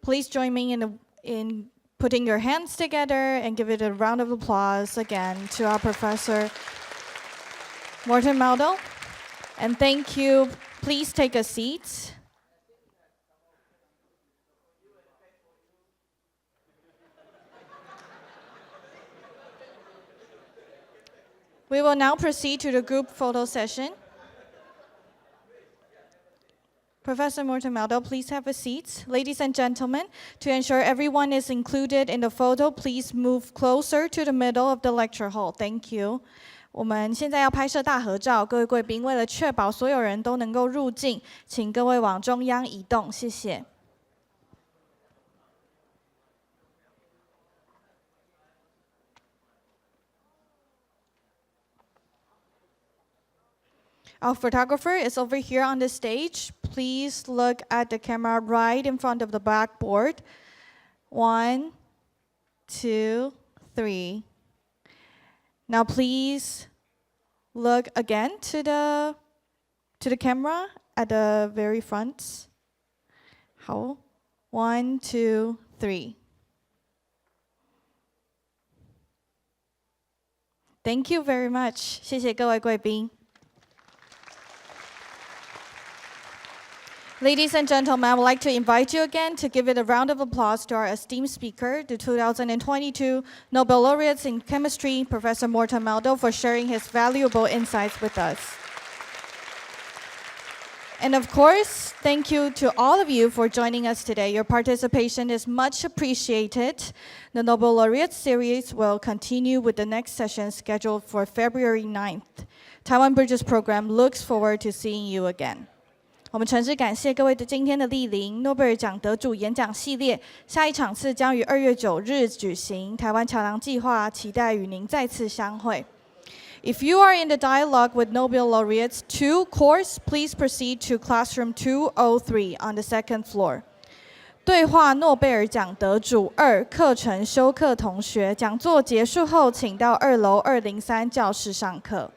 Please join me in putting your hands together and give it a round of applause again to our Professor Morten Meldal. And thank you. Please take a seat. We will now proceed to the group photo session. Professor Morten Meldal, please have a seat. Ladies and gentlemen, to ensure everyone is included in the photo, please move closer to the middle of the lecture hall. Thank you. 我们现在要拍摄大合照，各位贵宾，为了确保所有人都能够入镜，请各位往中央移动，谢谢。Our photographer is over here on the stage. Please look at the camera right in front of the blackboard. 1, 2, 3. Now please look again to the camera at the very front. 好 1, 2, 3. Thank you very much. 谢谢各位贵宾。Ladies and gentlemen, I would like to invite you again to give it a round of applause to our esteemed speaker, the 2022 Nobel Laureate in Chemistry, Professor Morten Meldal, for sharing his valuable insights with us. And of course, thank you to all of you for joining us today. Your participation is much appreciated. The Nobel Laureate series will continue with the next session scheduled for February 9th. Taiwan Bridges program looks forward to seeing you again. 我们诚挚感谢各位的今天的莅临。诺贝尔奖得主演讲系列下一场次将于2月9日举行。台湾桥梁计划期待与您再次相会。If you are in the dialogue with Nobel laureates 2 course, please proceed to classroom 203 on the second floor. 对话诺贝尔奖得主2课程修课同学，讲座结束后请到2楼203教室上课。